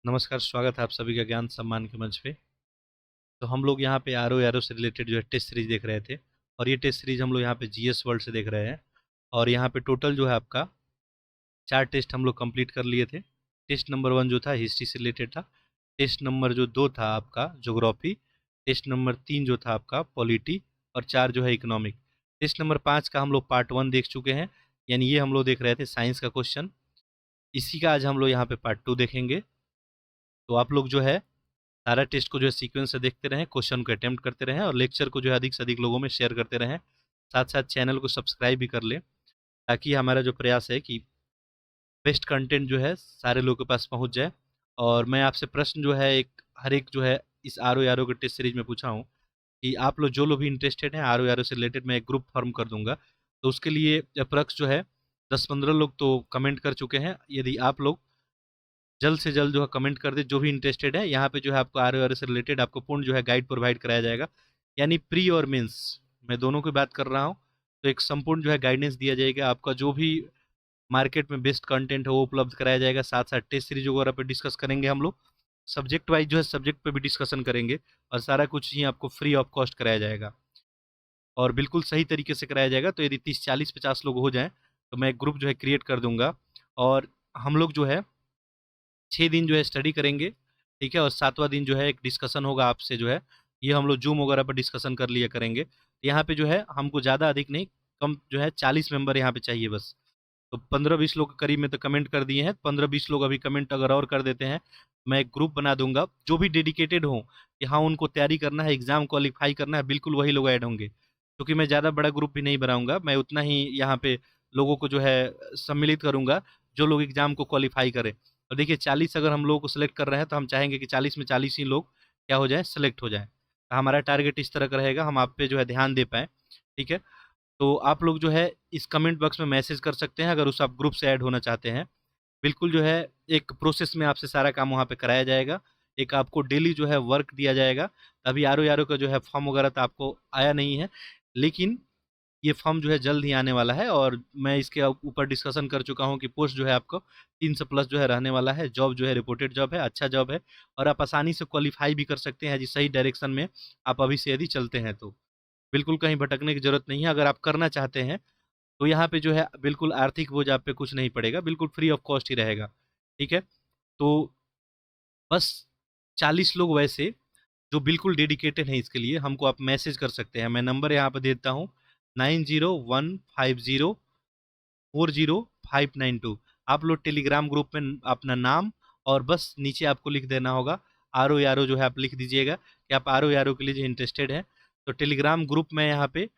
नमस्कार, स्वागत है आप सभी का ज्ञान सम्मान के मंच पे। तो हम लोग यहाँ पे आर ओ एरो से रिलेटेड जो है टेस्ट सीरीज देख रहे थे। और ये टेस्ट सीरीज हम लोग यहाँ पे जीएस वर्ल्ड से देख रहे हैं। और यहाँ पे टोटल जो है आपका 4 टेस्ट हम लोग कंप्लीट कर लिए थे। टेस्ट नंबर 1 जो था हिस्ट्री से रिलेटेड था। टेस्ट नंबर जो 2 था आपका ज्योग्राफी। टेस्ट नंबर 3 जो था आपका पॉलिटी। और 4 जो है इकोनॉमिक। टेस्ट नंबर 5 का हम लोग पार्ट 1 देख चुके हैं। यानी ये हम लोग देख रहे थे साइंस का क्वेश्चन। इसी का आज हम लोग यहाँ पे पार्ट 2 देखेंगे। तो आप लोग जो है सारा टेस्ट को जो है सीक्वेंस से देखते रहें, क्वेश्चन को अटेम्प्ट करते रहें और लेक्चर को जो है अधिक से अधिक लोगों में शेयर करते रहें। साथ साथ चैनल को सब्सक्राइब भी कर लें, ताकि हमारा जो प्रयास है कि बेस्ट कंटेंट जो है सारे लोगों के पास पहुंच जाए। और मैं आपसे प्रश्न जो है एक हर एक जो है इस आर ओ के टेस्ट सीरीज में पूछा हूँ कि आप लोग जो लोग भी इंटरेस्टेड हैं आर ओ से रिलेटेड, मैं एक ग्रुप फॉर्म कर दूंगा। तो उसके लिए अप्रक्स जो है 10-15 लोग तो कमेंट कर चुके हैं। यदि आप लोग जल्द से जल्द जो है कमेंट कर दे, जो भी इंटरेस्टेड है, यहाँ पे जो है आपको आर से रिलेटेड आपको पूर्ण जो है गाइड प्रोवाइड कराया जाएगा। यानी प्री और मेंस, मैं दोनों की बात कर रहा हूँ। तो एक संपूर्ण जो है गाइडेंस दिया जाएगा, आपका जो भी मार्केट में बेस्ट कंटेंट है वो उपलब्ध कराया जाएगा। साथ साथ टेस्ट सीरीज वगैरह पे डिस्कस करेंगे हम लोग। सब्जेक्ट वाइज जो है सब्जेक्ट पे भी डिस्कशन करेंगे। और सारा कुछ ही आपको फ्री ऑफ कॉस्ट कराया जाएगा और बिल्कुल सही तरीके से कराया जाएगा। तो यदि 30, 40, 50 लोग हो जाएं तो मैं एक ग्रुप जो है क्रिएट कर दूंगा। और हम लोग जो है 6 दिन जो है स्टडी करेंगे, ठीक है। और 7वां दिन जो है एक डिस्कशन होगा आपसे जो है, ये हम लोग जूम वगैरह पर डिस्कशन कर लिया करेंगे। यहाँ पे जो है हमको ज़्यादा अधिक नहीं, कम जो है 40 मेंबर यहाँ पे चाहिए बस। तो 15-20 लोग के करीब में तो कमेंट कर दिए हैं। 15-20 लोग अभी कमेंट अगर और कर देते हैं, मैं एक ग्रुप बना दूंगा। जो भी डेडिकेटेड हो कि हाँ उनको तैयारी करना है, एग्जाम क्वालिफाई करना है, बिल्कुल वही लोग ऐड होंगे। क्योंकि मैं ज़्यादा बड़ा ग्रुप भी नहीं बनाऊंगा, मैं उतना ही यहाँ पे लोगों को जो है सम्मिलित करूंगा जो लोग एग्जाम को क्वालिफाई करें। और देखिए 40 अगर हम लोगों को सिलेक्ट कर रहे हैं तो हम चाहेंगे कि 40 में 40 ही लोग क्या हो जाए, सेलेक्ट हो जाए। तो हमारा टारगेट इस तरह का रहेगा, हम आप पे जो है ध्यान दे पाएँ, ठीक है। तो आप लोग जो है इस कमेंट बॉक्स में मैसेज कर सकते हैं अगर उस आप ग्रुप से ऐड होना चाहते हैं। बिल्कुल जो है एक प्रोसेस में आपसे सारा काम वहाँ पे कराया जाएगा। एक आपको डेली जो है वर्क दिया जाएगा। अभी आर ओ का जो है फॉर्म वगैरह तो आपको आया नहीं है, लेकिन ये फॉर्म जो है जल्द ही आने वाला है। और मैं इसके ऊपर डिस्कशन कर चुका हूँ कि पोस्ट जो है आपको 300 प्लस जो है रहने वाला है। जॉब जो है रिपोर्टेड जॉब है, अच्छा जॉब है। और आप आसानी से क्वालिफाई भी कर सकते हैं जिस सही डायरेक्शन में आप अभी से यदि चलते हैं तो। बिल्कुल कहीं भटकने की जरूरत नहीं है। अगर आप करना चाहते हैं तो यहाँ पे जो है बिल्कुल आर्थिक बोझ आप पे कुछ नहीं पड़ेगा, बिल्कुल फ्री ऑफ कॉस्ट ही रहेगा, ठीक है। तो बस 40 लोग वैसे जो बिल्कुल डेडिकेटेड हैं इसके लिए, हमको आप मैसेज कर सकते हैं। मैं नंबर यहाँ पे देता हूँ 9015040592। आप लोग टेलीग्राम ग्रुप में अपना नाम और बस नीचे आपको लिख देना होगा आर ओ जो है आप लिख दीजिएगा कि आप आर ओ के लिए जो इंटरेस्टेड हैं। तो टेलीग्राम ग्रुप में यहाँ पे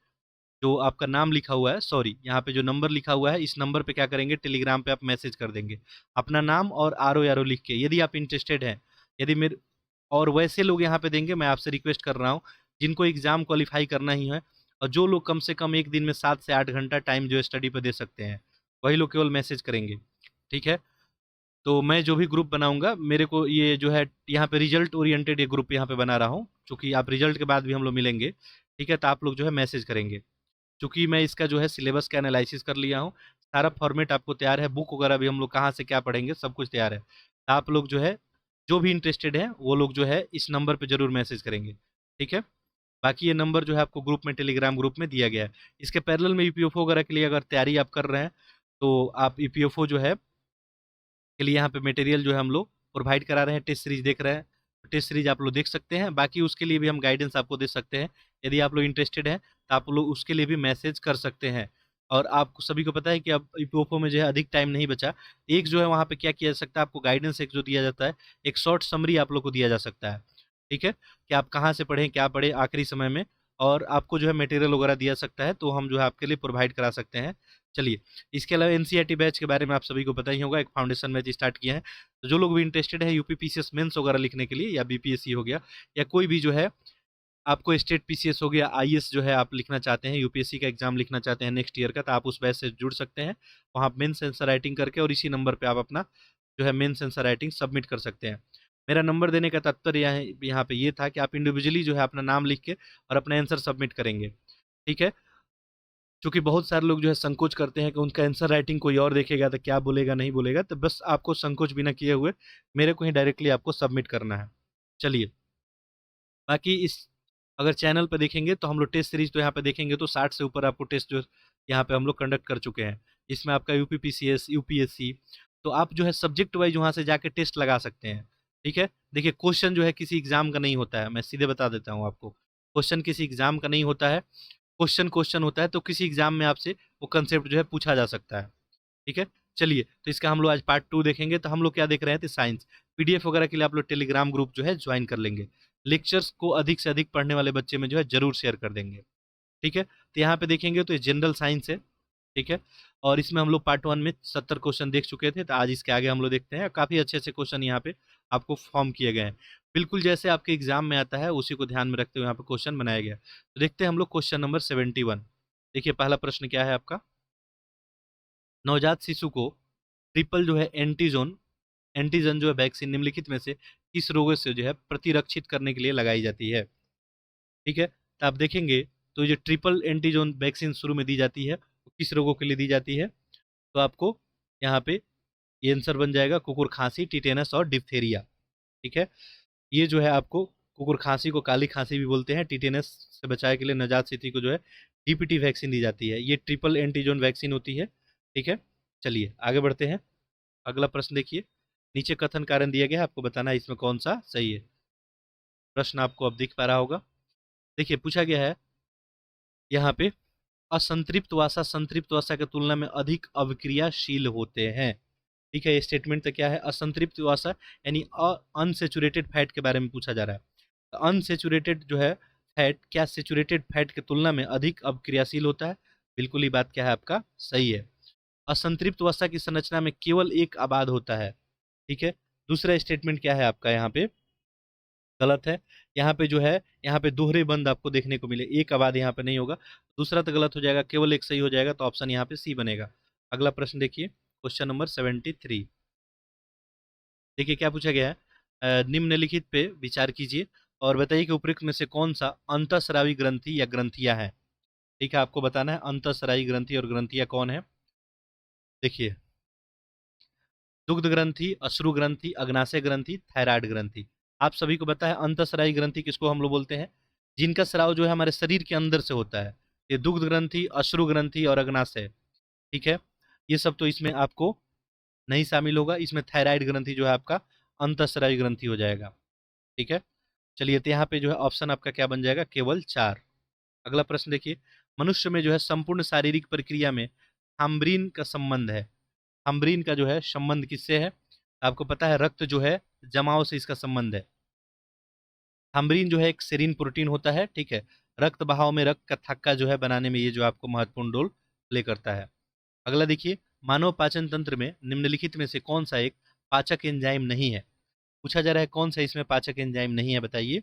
जो आपका नाम लिखा हुआ है, सॉरी यहाँ पे जो नंबर लिखा हुआ है, इस नंबर पे क्या करेंगे, टेलीग्राम पे आप मैसेज कर देंगे अपना नाम और आर ओ लिख के, यदि आप इंटरेस्टेड हैं। यदि मेरे और वैसे लोग यहाँ पे देंगे, मैं आपसे रिक्वेस्ट कर रहा हूँ जिनको एग्जाम क्वालिफाई करना ही है और जो लोग कम से कम एक दिन में 7 से 8 घंटा टाइम जो है स्टडी पे दे सकते हैं, वही लोग केवल मैसेज करेंगे, ठीक है। तो मैं जो भी ग्रुप बनाऊंगा, मेरे को ये जो है यहाँ पे रिजल्ट ओरिएंटेड ये ग्रुप यहाँ पे बना रहा हूँ, क्योंकि आप रिजल्ट के बाद भी हम लोग मिलेंगे, ठीक है। तो आप लोग जो है मैसेज करेंगे। चूंकि मैं इसका जो है सिलेबस का एनालिसिस कर लिया हूँ, सारा फॉर्मेट आपको तैयार है, बुक वगैरह भी हम लोग कहाँ से क्या पढ़ेंगे सब कुछ तैयार है। तो आप लोग जो है जो भी इंटरेस्टेड है वो लोग जो है इस नंबर पे जरूर मैसेज करेंगे, ठीक है। बाकी ये नंबर जो है आपको ग्रुप में टेलीग्राम ग्रुप में दिया गया है। इसके पैरेलल में ईपीएफओ वगैरह के लिए अगर तैयारी आप कर रहे हैं तो आप ईपीएफओ जो है के लिए यहाँ पे मटेरियल जो है हम लोग प्रोवाइड करा रहे हैं, टेस्ट सीरीज देख रहे हैं। टेस्ट सीरीज आप लोग देख सकते हैं, बाकी उसके लिए भी हम गाइडेंस आपको दे सकते हैं। यदि आप लोग इंटरेस्टेड हैं तो आप लोग उसके लिए भी मैसेज कर सकते हैं। और आपको सभी को पता है कि अब ईपीएफओ में जो है अधिक टाइम नहीं बचा। एक जो है वहाँ पे क्या किया जा सकता है, आपको गाइडेंस एक जो दिया जाता है, एक शॉर्ट समरी आप लोग को दिया जा सकता है, ठीक है। कि आप कहाँ से पढ़ें, क्या पढ़ें आखिरी समय में। और आपको जो है मटेरियल वगैरह दिया सकता है, तो हम जो है आपके लिए प्रोवाइड करा सकते हैं। चलिए, इसके अलावा एनसीईआरटी बैच के बारे में आप सभी को पता ही होगा, एक फाउंडेशन बैच स्टार्ट किया है। तो जो लोग भी इंटरेस्टेड है यूपी पीसीएस मेंस वगैरह लिखने के लिए, या बीपीएससी हो गया, या कोई भी जो है आपको स्टेट पीसीएस हो गया, आईएएस जो है आप लिखना चाहते हैं, यूपीएससी का एग्जाम लिखना चाहते हैं नेक्स्ट ईयर का, तो आप उस बैच से जुड़ सकते हैं। वहाँ मेंस आंसर राइटिंग करके और इसी नंबर पे आप अपना जो है मेंस आंसर राइटिंग सबमिट कर सकते हैं। मेरा नंबर देने का तात्पर्य यहाँ पे ये था कि आप इंडिविजुअली जो है अपना नाम लिख के और अपना आंसर सबमिट करेंगे, ठीक है। क्योंकि बहुत सारे लोग जो है संकोच करते हैं कि उनका आंसर राइटिंग कोई और देखेगा तो क्या बोलेगा नहीं बोलेगा, तो बस आपको संकोच बिना किए हुए मेरे को ही डायरेक्टली आपको सबमिट करना है। चलिए, बाकी इस अगर चैनल पे देखेंगे तो हम लोग टेस्ट सीरीज तो यहाँ पे देखेंगे तो 60 से ऊपर आपको टेस्ट जो यहाँ पे हम लोग कंडक्ट कर चुके हैं। इसमें आपका यूपीपीसीएस, यूपीएससी, तो आप जो है सब्जेक्ट वाइज वहाँ से जाके टेस्ट लगा सकते हैं। ठीक है, देखिए क्वेश्चन जो है किसी एग्जाम का नहीं होता है, मैं सीधे बता देता हूँ आपको, क्वेश्चन किसी एग्जाम का नहीं होता है। क्वेश्चन क्वेश्चन होता है तो किसी एग्जाम में आपसे वो कंसेप्ट जो है पूछा जा सकता है। ठीक है, चलिए तो इसका हम लोग आज पार्ट 2 देखेंगे। तो हम लोग क्या देख रहे थे, साइंस। पीडीएफ वगैरह के लिए आप लोग टेलीग्राम ग्रुप जो है ज्वाइन कर लेंगे। लेक्चर्स को अधिक से अधिक पढ़ने वाले बच्चे में जो है जरूर शेयर कर देंगे। ठीक है, तो यहाँ पे देखेंगे तो ये जनरल साइंस है। ठीक है, और इसमें हम लोग पार्ट 1 में 70 क्वेश्चन देख चुके थे, तो आज इसके आगे हम लोग देखते हैं। काफ़ी अच्छे अच्छे क्वेश्चन यहाँ पे आपको फॉर्म किए गए हैं, बिल्कुल जैसे आपके एग्जाम में आता है उसी को ध्यान में रखते हुए यहाँ पे क्वेश्चन बनाया गया है। तो देखते हैं हम लोग क्वेश्चन नंबर 71। देखिए पहला प्रश्न क्या है आपका, नवजात शिशु को ट्रिपल जो है एंटीजन जो है वैक्सीन निम्नलिखित में से किस रोग से जो है प्रतिरक्षित करने के लिए लगाई जाती है। ठीक है, तो आप देखेंगे तो ये ट्रिपल एंटीजन वैक्सीन शुरू में दी जाती है, वो किस रोगों के लिए दी जाती है, तो आपको यहाँ पे ये आंसर बन जाएगा कुकुर खांसी, टिटेनस और डिप्थेरिया। ठीक है, ये जो है आपको कुकुर खांसी को काली खांसी भी बोलते हैं, टिटेनस से बचाव के लिए नवजात शिशु को जो है डीपीटी वैक्सीन दी जाती है। ये ट्रिपल एंटीजन वैक्सीन होती है। ठीक है, चलिए आगे बढ़ते हैं। अगला प्रश्न देखिए, नीचे कथन कारण दिया गया है, आपको बताना है इसमें कौन सा सही है। प्रश्न आपको अब दिख पा रहा होगा। देखिए पूछा गया है यहाँ पे, असंतृप्त वसा संतृप्त वसा की तुलना में अधिक अविक्रियाशील होते हैं। ठीक है, ये स्टेटमेंट तो क्या है, असंतृप्त वसा यानी अनसेचुरेटेड फैट के बारे में पूछा जा रहा है। तो अनसेचुरेटेड जो है फैट क्या सेचुरेटेड फैट की तुलना में अधिक अविक्रियाशील होता है। बिल्कुल ही बात क्या है आपका सही है। असंतृप्त वसा की संरचना में केवल एक आबाद होता है। ठीक है, दूसरा स्टेटमेंट क्या है आपका यहाँ पे गलत है। यहाँ पे जो है, यहाँ पे दोहरे बंद आपको देखने को मिले, एक आबाद यहाँ पे नहीं होगा। दूसरा तो गलत हो जाएगा, केवल एक सही हो जाएगा, तो ऑप्शन यहाँ पे सी बनेगा। अगला प्रश्न देखिए, क्वेश्चन नंबर 73। देखिए क्या पूछा गया है, निम्नलिखित पे विचार कीजिए और बताइए कि उपरोक्त में से कौन सा अंतःस्रावी ग्रंथि या ग्रंथियां हैं। ठीक है, आपको बताना है अंतःस्रावी ग्रंथि और ग्रंथियां कौन है। देखिए, दुग्ध ग्रंथि, अश्रु ग्रंथि, अग्नाशय ग्रंथि, थायराइड ग्रंथि। आप सभी को पता है अंतःस्रावी ग्रंथि किसको हम लोग बोलते हैं, जिनका स्राव जो है हमारे शरीर के अंदर से होता है। ये दुग्ध ग्रंथि, अश्रु ग्रंथि और अग्नाशय। ठीक है, ये सब तो इसमें आपको नहीं शामिल होगा। इसमें थायराइड ग्रंथि जो है आपका अंतःस्रावी ग्रंथि हो जाएगा। ठीक है, चलिए तो यहाँ पे जो है ऑप्शन आपका क्या बन जाएगा, केवल 4। अगला प्रश्न देखिए, मनुष्य में जो है संपूर्ण शारीरिक प्रक्रिया में हाम्ब्रीन का संबंध है। हाम्ब्रीन का जो है संबंध किससे है, आपको पता है रक्त जो है जमाव से इसका संबंध है। हाम्ब्रीन जो है एक सेरीन प्रोटीन होता है। ठीक है, रक्त बहाव में रक्त का थक्का जो है बनाने में ये जो आपको महत्वपूर्ण रोल प्ले करता है। अगला देखिए, मानव पाचन तंत्र में निम्नलिखित में से कौन सा एक पाचक एंजाइम नहीं है। पूछा जा रहा है कौन सा इसमें पाचक एंजाइम नहीं है, बताइए।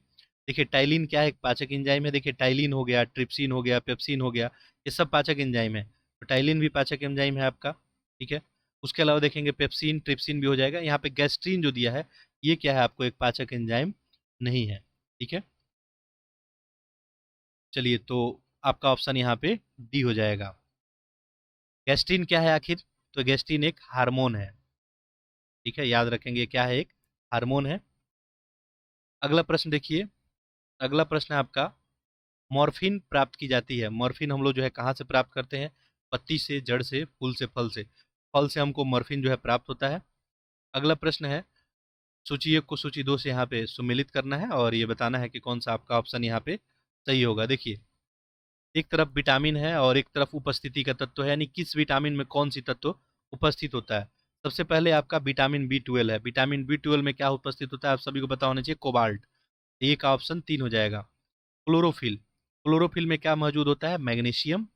देखिए टाइलिन क्या है, एक पाचक एंजाइम है। देखिए टाइलिन हो गया, ट्रिप्सिन हो गया, पेप्सिन हो गया, ये सब पाचक एंजाइम है। तो टाइलिन भी पाचक एंजाइम है आपका। ठीक है, उसके अलावा देखेंगे पेप्सिन, ट्रिप्सिन भी हो जाएगा। यहाँ पे गैस्ट्रीन जो दिया है, ये क्या है आपको एक पाचक एंजाइम नहीं है। ठीक है, चलिए तो आपका ऑप्शन यहाँ पे डी हो जाएगा। गैस्ट्रीन क्या है आखिर, तो गैस्ट्रीन एक हार्मोन है। ठीक है, याद रखेंगे क्या है, एक हार्मोन है। अगला प्रश्न देखिए, अगला प्रश्न है आपका, मॉर्फिन प्राप्त की जाती है। मॉर्फिन हम लोग जो है कहाँ से प्राप्त करते हैं, पत्ती से, जड़ से, फूल से, फल से। फल से हमको मॉर्फिन जो है प्राप्त होता है। अगला प्रश्न है, सूची 1 को सूची 2 से यहाँ पे सुमेलित करना है और ये बताना है कि कौन सा आपका ऑप्शन यहाँ पे सही होगा। देखिए, एक तरफ विटामिन है और एक तरफ उपस्थिति का तत्व है, यानी किस विटामिन में कौन सी तत्व उपस्थित होता है। सबसे पहले आपका विटामिन B12 है। विटामिन B12 में क्या उपस्थित होता है, आप सभी को पता होना चाहिए, कोबाल्ट। ए का ऑप्शन 3 हो जाएगा। क्लोरोफिल, क्लोरोफिल में क्या मौजूद होता है, मैग्नीशियम।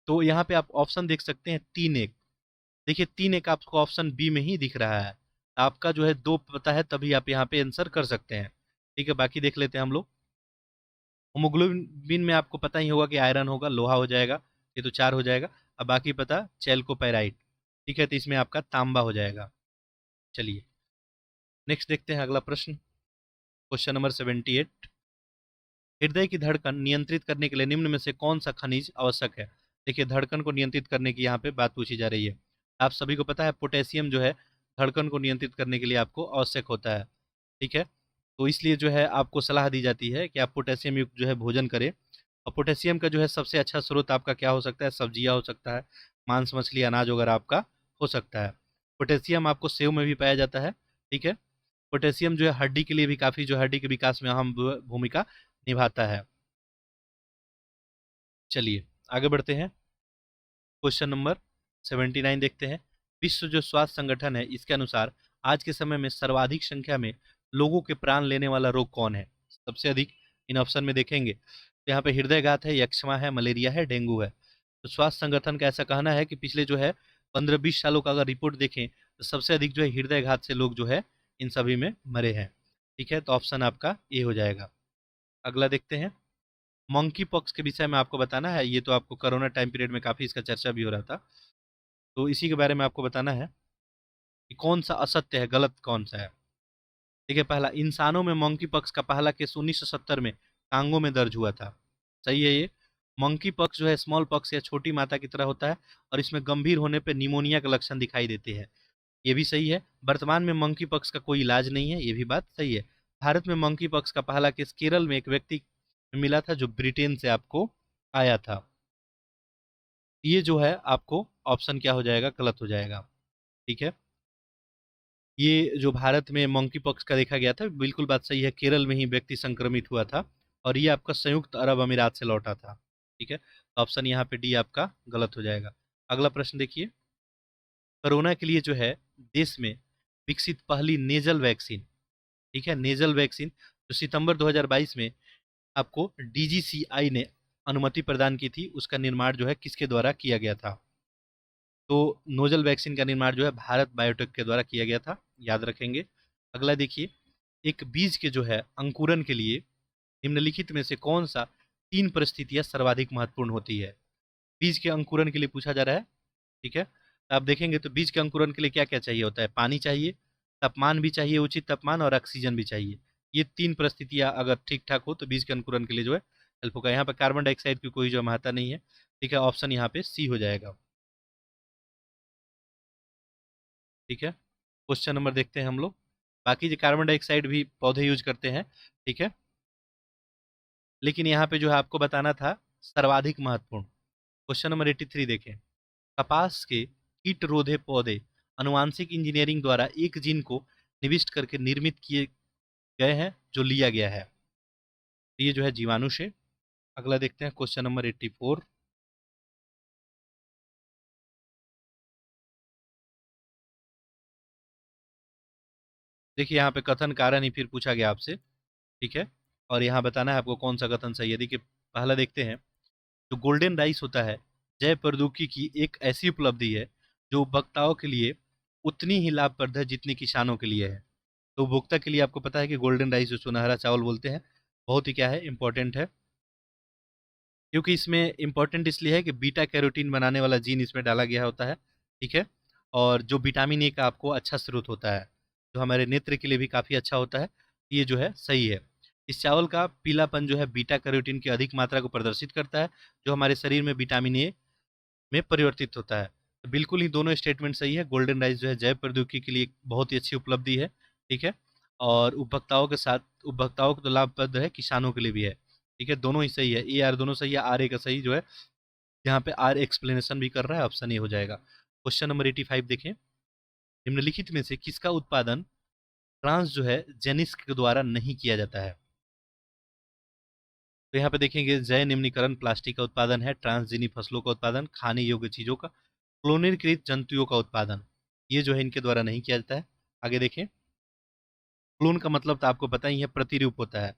तो यहाँ पे आप ऑप्शन देख सकते हैं 3 1। देखिए 3 1 आपको ऑप्शन बी में ही दिख रहा है। आपका जो है 2 पता है, तभी आप यहाँ पे आंसर कर सकते हैं। ठीक है, बाकी देख लेते हैं हम लोग। होमोग्लोबिन में आपको पता ही होगा कि आयरन होगा, लोहा हो जाएगा, ये तो 4 हो जाएगा। अब बाकी पता चैल्कोपेराइट। ठीक है, तो इसमें आपका तांबा हो जाएगा। चलिए नेक्स्ट देखते हैं अगला प्रश्न, क्वेश्चन नंबर 78। हृदय की धड़कन नियंत्रित करने के लिए निम्न में से कौन सा खनिज आवश्यक है? देखिए, धड़कन को नियंत्रित करने की यहाँ पे बात पूछी जा रही है। आप सभी को पता है पोटेशियम जो है धड़कन को नियंत्रित करने के लिए आपको आवश्यक होता है, ठीक है। तो इसलिए जो है आपको सलाह दी जाती है कि आप पोटेशियम युक्त जो है भोजन करें। और पोटेशियम का जो है सबसे अच्छा स्रोत आपका क्या हो सकता है? सब्जियां हो सकता है, मांस मछली अनाज वगैरह आपका हो सकता है। पोटेशियम आपको सेव में भी पाया जाता है, ठीक है। पोटेशियम जो है हड्डी के लिए भी काफ़ी जो है हड्डी के विकास में अहम भूमिका निभाता है। चलिए आगे बढ़ते हैं। क्वेश्चन नंबर 79 देखते हैं। विश्व जो स्वास्थ्य संगठन है इसके अनुसार आज के समय में सर्वाधिक संख्या में लोगों के प्राण लेने वाला रोग कौन है? सबसे अधिक इन ऑप्शन में देखेंगे तो यहाँ पे हृदयघात है, यक्ष्मा है, मलेरिया है, डेंगू है। तो स्वास्थ्य संगठन का ऐसा कहना है कि पिछले जो है 15-20 सालों का अगर रिपोर्ट देखें तो सबसे अधिक जो है हृदयघात से लोग जो है इन सभी में मरे हैं, ठीक है। तो ऑप्शन आपका ए हो जाएगा। अगला देखते हैं। मंकी पॉक्स के विषय में आपको बताना है, ये तो आपको कोरोना टाइम पीरियड में काफ़ी इसका चर्चा भी हो रहा था, तो इसी के बारे में आपको बताना है कि कौन सा असत्य है, गलत कौन सा है। देखिए, पहला, इंसानों में मंकी पॉक्स का पहला केस 1970 में कांगो में दर्ज हुआ था। सही है ये। मंकी पॉक्स जो है स्मॉल पॉक्स या छोटी माता की तरह होता है और इसमें गंभीर होने पर निमोनिया के लक्षण दिखाई देते हैं। ये भी सही है। वर्तमान में मंकी पॉक्स का कोई इलाज नहीं है, ये भी बात सही है। भारत में मंकी पॉक्स का पहला केस केरल में एक व्यक्ति मिला था जो ब्रिटेन से आपको आया था। ये जो है आपको ऑप्शन क्या हो जाएगा? गलत हो जाएगा, ठीक है। ये जो भारत में मंकी पॉक्स का देखा गया था, बिल्कुल बात सही है, केरल में ही व्यक्ति संक्रमित हुआ था और ये आपका संयुक्त अरब अमीरात से लौटा था, ठीक है। तो ऑप्शन यहाँ पे डी आपका गलत हो जाएगा। अगला प्रश्न देखिए। कोरोना के लिए जो है देश में विकसित पहली नेजल वैक्सीन, ठीक है, नेजल वैक्सीन जो सितंबर 2022 में आपको डीजीसीआई ने अनुमति प्रदान की थी, उसका निर्माण जो है किसके द्वारा किया गया था? तो नोजल वैक्सीन का निर्माण जो है भारत बायोटेक के द्वारा किया गया था, याद रखेंगे। अगला देखिए। एक बीज के जो है अंकुरन के लिए निम्नलिखित में से कौन सा 3 परिस्थितियां सर्वाधिक महत्वपूर्ण होती है? बीज के अंकुरन के लिए पूछा जा रहा है, ठीक है। तो आप देखेंगे तो बीज के अंकुरन के लिए क्या क्या चाहिए होता है? पानी चाहिए, तापमान भी चाहिए, उचित तापमान, और ऑक्सीजन भी चाहिए। ये 3 परिस्थितियां अगर ठीक ठाक हो तो बीज के अंकुरन के लिए जो है हेल्प होगा। यहाँ पर कार्बन डाइऑक्साइड की कोई जो महत्ता नहीं है, ठीक है। ऑप्शन यहाँ पे सी हो जाएगा, ठीक है। क्वेश्चन नंबर देखते हैं हम लोग। बाकी जो कार्बन डाइऑक्साइड भी पौधे यूज करते हैं, ठीक है, लेकिन यहाँ पे जो है आपको बताना था सर्वाधिक महत्वपूर्ण। क्वेश्चन नंबर 83 देखें। कपास के कीट रोधे पौधे आनुवांशिक इंजीनियरिंग द्वारा एक जीन को निविष्ट करके निर्मित किए गए हैं जो लिया गया है। तो ये जो है जीवाणु से। अगला देखते हैं क्वेश्चन नंबर 84। देखिए, यहाँ पे कथन कारण ही फिर पूछा गया आपसे, ठीक है, और यहाँ बताना है आपको कौन सा कथन सही है। देखिए, पहला देखते हैं। जो गोल्डन राइस होता है जय प्रौद्योगिकी की एक ऐसी उपलब्धि है जो उपभोक्ताओं के लिए उतनी ही लाभप्रद है जितनी किसानों के लिए है। तो उपभोक्ता के लिए आपको पता है कि गोल्डन राइस जो सुनहरा चावल बोलते हैं बहुत ही क्या है, इंपॉर्टेंट है। क्योंकि इसमें इंपॉर्टेंट इसलिए है कि बीटा कैरोटीन बनाने वाला जीन इसमें डाला गया होता है, ठीक है। और जो विटामिन ए का आपको अच्छा स्रोत होता है जो हमारे नेत्र के लिए भी काफ़ी अच्छा होता है, ये जो है सही है। इस चावल का पीलापन जो है बीटा कैरोटीन की अधिक मात्रा को प्रदर्शित करता है जो हमारे शरीर में विटामिन ए में परिवर्तित होता है। तो बिल्कुल ही दोनों स्टेटमेंट सही है। गोल्डन राइस जो है जैव प्रौद्योगिकी के लिए एक बहुत ही अच्छी उपलब्धि है, ठीक है। और उपभोक्ताओं के साथ उपभोक्ताओं को तो लाभप्रद है, किसानों के लिए भी है, ठीक है। दोनों ही सही है, ए आर दोनों सही है। आर ए का सही जो है यहाँ पे आर एक्सप्लेनेशन भी कर रहा है, ऑप्शन ए हो जाएगा। क्वेश्चन नंबर 85 देखें। निम्नलिखित में से किसका उत्पादन ट्रांस जो है जेनिस के द्वारा नहीं किया जाता है? तो यहाँ पे देखेंगे जय निम्नीकरण प्लास्टिक का उत्पादन है, ट्रांसजीनी फसलों का उत्पादन, खाने योग्य चीजों का, क्लोनीकृत जंतुओं का उत्पादन, ये जो है इनके द्वारा नहीं किया जाता है। आगे देखें। क्लोन का मतलब तो आपको पता ही है, प्रतिरूप होता है,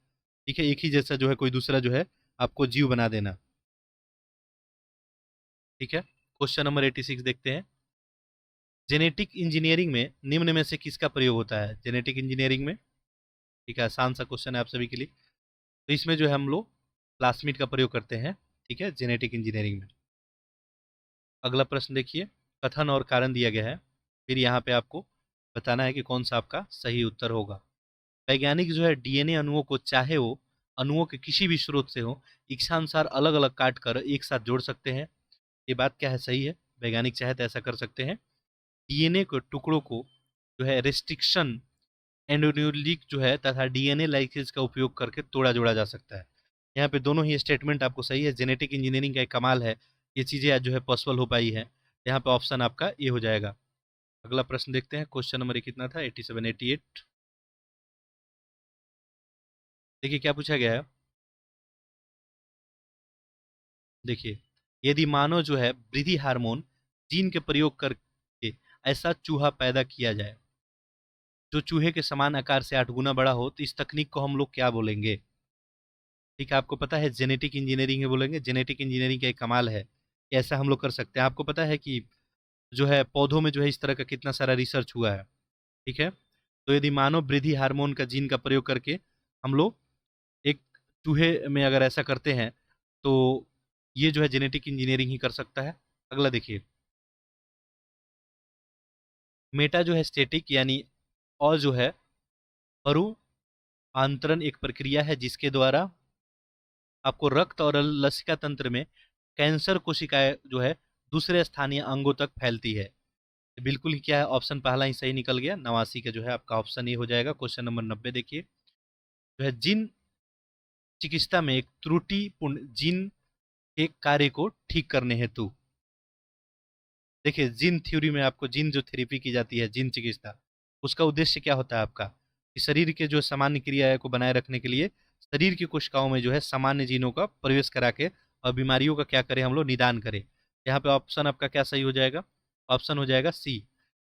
ठीक है, एक ही जैसा जो है कोई दूसरा जो है आपको जीव बना देना, ठीक है। क्वेश्चन नंबर 86 देखते हैं। जेनेटिक इंजीनियरिंग में निम्न में से किसका प्रयोग होता है? जेनेटिक इंजीनियरिंग में, ठीक है, आसान सा क्वेश्चन है आप सभी के लिए। तो इसमें जो है हम लोग प्लास्मिड का प्रयोग करते हैं, ठीक है, जेनेटिक इंजीनियरिंग में। अगला प्रश्न देखिए। कथन और कारण दिया गया है, फिर यहाँ पे आपको बताना है कि कौन सा आपका सही उत्तर होगा। वैज्ञानिक जो है डीएनए अणुओं को चाहे वो अणुओं के किसी भी स्रोत से हो, इच्छानुसार अलग अलग काट कर एक साथ जोड़ सकते हैं। ये बात क्या है, सही है। वैज्ञानिक चाहे तो ऐसा कर सकते हैं। डीएनए के टुकड़ों को जो है रेस्ट्रिक्शन एंडोन्यूक्लिक जो है तथा डीएनए लाइसेज का उपयोग करके तोड़ा जोड़ा जा सकता है। यहाँ पे दोनों ही स्टेटमेंट आपको सही है। जेनेटिक इंजीनियरिंग का एक कमाल है, ये चीज़ें आज जो है पॉसिबल हो पाई है। यहाँ पे ऑप्शन आपका ये हो जाएगा। अगला प्रश्न देखते हैं। क्वेश्चन नंबर कितना था, 87 88। देखिए क्या पूछा गया है। देखिए, यदि मानव जो है वृद्धि हार्मोन जीन के प्रयोग करके ऐसा चूहा पैदा किया जाए जो चूहे के समान आकार से 8 गुना बड़ा हो, तो इस तकनीक को हम लोग क्या बोलेंगे। ठीक है, आपको पता है जेनेटिक इंजीनियरिंग है बोलेंगे। जेनेटिक इंजीनियरिंग का एक कमाल है, ऐसा हम लोग कर सकते हैं। आपको पता है कि जो है पौधों में जो है इस तरह का कितना सारा रिसर्च हुआ है। ठीक है, तो यदि मानव वृद्धि हार्मोन का जीन का प्रयोग करके हम लोग एक चूहे में अगर ऐसा करते हैं, तो ये जो है जेनेटिक इंजीनियरिंग ही कर सकता है। अगला देखिए, मेटा जो है स्टेटिक यानी और जो है परु आंतरण एक प्रक्रिया है जिसके द्वारा आपको रक्त और लसिका तंत्र में कैंसर कोशिकाएं जो है दूसरे स्थानीय अंगों तक फैलती है। बिल्कुल ही क्या है, ऑप्शन पहला ही सही निकल गया। 89 का जो है आपका ऑप्शन ये हो जाएगा। क्वेश्चन नंबर 90 देखिए, जो है जिन चिकित्सा में एक त्रुटिपूर्ण जीन के कार्य को ठीक करने हेतु, देखिए जीन थ्योरी में आपको जीन जो थेरेपी की जाती है, जीन चिकित्सा, उसका उद्देश्य क्या होता है आपका, कि शरीर के जो सामान्य क्रिया को बनाए रखने के लिए शरीर की कोशिकाओं में जो है सामान्य जीनों का प्रवेश करा के और बीमारियों का क्या करें हम लोग, निदान करें। यहाँ पे ऑप्शन आपका क्या सही हो जाएगा, ऑप्शन हो जाएगा सी,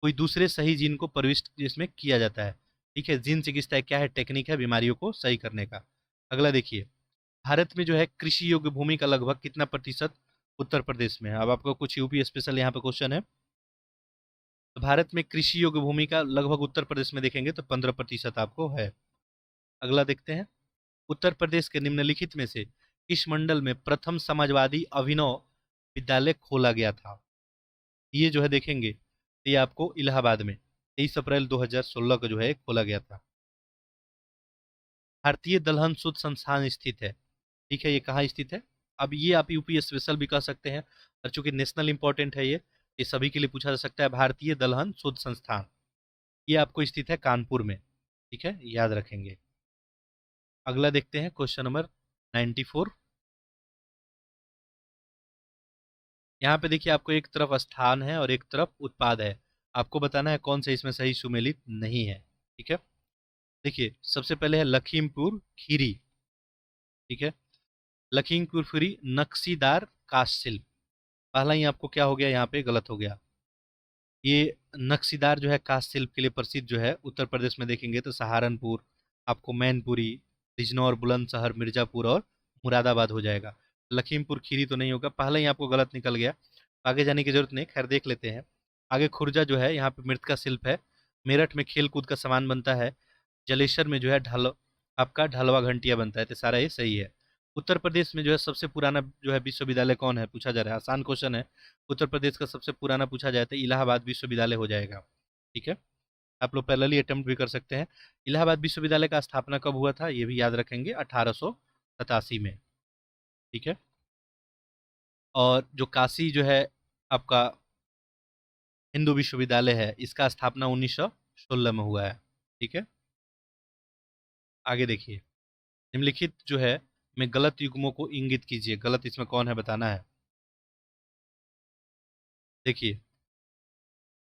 कोई दूसरे सही जीन को प्रविष्ट जिसमें किया जाता है। ठीक है, जीन चिकित्सा क्या है, टेक्निक है बीमारियों को सही करने का। अगला देखिए, भारत में जो है कृषि योग्य भूमि का लगभग कितना प्रतिशत उत्तर प्रदेश में है। अब आपको कुछ यूपी स्पेशल यहाँ पे क्वेश्चन है। तो भारत में कृषि योग्य भूमि का लगभग उत्तर प्रदेश में देखेंगे तो 15% आपको है। अगला देखते हैं, उत्तर प्रदेश के निम्नलिखित में से किस मंडल में प्रथम समाजवादी अभिनव विद्यालय खोला गया था। ये जो है देखेंगे तो ये आपको इलाहाबाद में 23 अप्रैल 2016 को जो है खोला गया था। भारतीय दलहन शोध संस्थान स्थित है। ठीक है, ये कहाँ स्थित है। अब ये आप यूपी स्पेशल भी कह सकते हैं, और चूंकि नेशनल इंपॉर्टेंट है ये सभी के लिए पूछा जा सकता है। भारतीय दलहन शोध संस्थान ये आपको स्थित है कानपुर में। ठीक है, याद रखेंगे। अगला देखते हैं क्वेश्चन नंबर 94। यहाँ पे देखिए आपको एक तरफ स्थान है और एक तरफ उत्पाद है, आपको बताना है कौन से इसमें सही सुमेलित नहीं है। ठीक है, देखिए सबसे पहले है लखीमपुर खीरी। ठीक है, लखीमपुर खीरी नक्शीदार काष्ठ शिल्प, पहला ही आपको क्या हो गया, यहाँ पे गलत हो गया। ये नक्शीदार जो है काष्ठ शिल्प के लिए प्रसिद्ध जो है उत्तर प्रदेश में देखेंगे तो सहारनपुर, आपको मैनपुरी, बिजनौर, बुलंदशहर, मिर्जापुर और मुरादाबाद हो जाएगा। लखीमपुर खीरी तो नहीं होगा, पहले ही आपको गलत निकल गया। आगे जाने की जरूरत नहीं, खैर देख लेते हैं। आगे खुर्जा जो है यहाँ पे मृत का शिल्प है। मेरठ में खेल कूद का सामान बनता है। जलेसर में जो है ढल आपका ढलवा घंटिया बनता है। तो सारा ये सही है। उत्तर प्रदेश में जो है सबसे पुराना जो है विश्वविद्यालय कौन है पूछा जा रहा है, आसान क्वेश्चन है। उत्तर प्रदेश का सबसे पुराना पूछा जाए तो इलाहाबाद विश्वविद्यालय हो जाएगा। ठीक है, आप लोग पैरेलली अटेम्प्ट भी कर सकते हैं। इलाहाबाद विश्वविद्यालय का स्थापना कब हुआ था ये भी याद रखेंगे, 1887 में। ठीक है, और जो काशी जो है आपका हिंदू विश्वविद्यालय है, इसका स्थापना 1916 में हुआ है। ठीक है, आगे देखिए, निम्नलिखित जो है में गलत युग्मों को इंगित कीजिए, गलत इसमें कौन है बताना है। देखिए,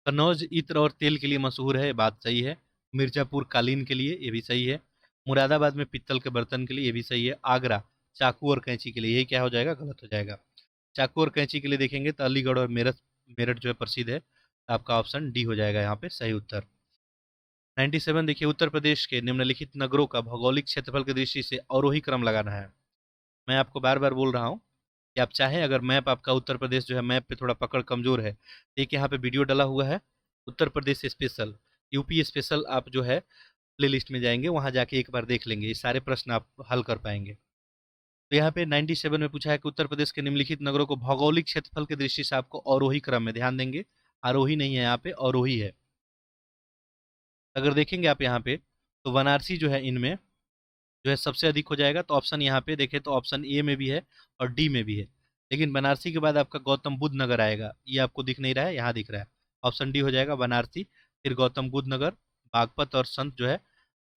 कन्नौज इत्र और तेल के लिए मशहूर है, ये बात सही है। मिर्जापुर कालीन के लिए, ये भी सही है। मुरादाबाद में पित्तल के बर्तन के लिए, ये भी सही है। आगरा चाकू और कैंची के लिए, ये क्या हो जाएगा, गलत हो जाएगा। चाकू और कैंची के लिए देखेंगे तो अलीगढ़ और मेरठ मेरठ जो है प्रसिद्ध है। आपका ऑप्शन डी हो जाएगा यहाँ पे सही उत्तर। 97 देखिए, उत्तर प्रदेश के निम्नलिखित नगरों का भौगोलिक क्षेत्रफल की दृष्टि से अवरोही क्रम लगाना है। मैं आपको बार बार बोल रहा हूँ कि आप चाहें, अगर मैप आपका उत्तर प्रदेश जो है मैप पे थोड़ा पकड़ कमजोर है, एक यहाँ पे वीडियो डाला हुआ है Uttar Pradesh special, UP special, आप जो है प्ले लिस्ट में जाएंगे, वहाँ जाके एक बार देख लेंगे, ये सारे प्रश्न आप हल कर पाएंगे। तो यहाँ पे 97 में पूछा है कि उत्तर प्रदेश के निम्नलिखित नगरों को भौगोलिक क्षेत्रफल की दृष्टि से आपको अवरोही क्रम में ध्यान देंगे, आरोही नहीं है यहाँ पे, अवरोही है। अगर देखेंगे आप यहाँ पे तो वाराणसी जो है इनमें जो है सबसे अधिक हो जाएगा। तो ऑप्शन यहाँ पे देखें तो ऑप्शन ए में भी है और डी में भी है, लेकिन बनारसी के बाद आपका गौतम बुद्ध नगर आएगा। ये आपको दिख नहीं रहा है, यहाँ दिख रहा है। ऑप्शन डी हो जाएगा बनारसी, फिर गौतम बुद्ध नगर, बागपत और संत जो है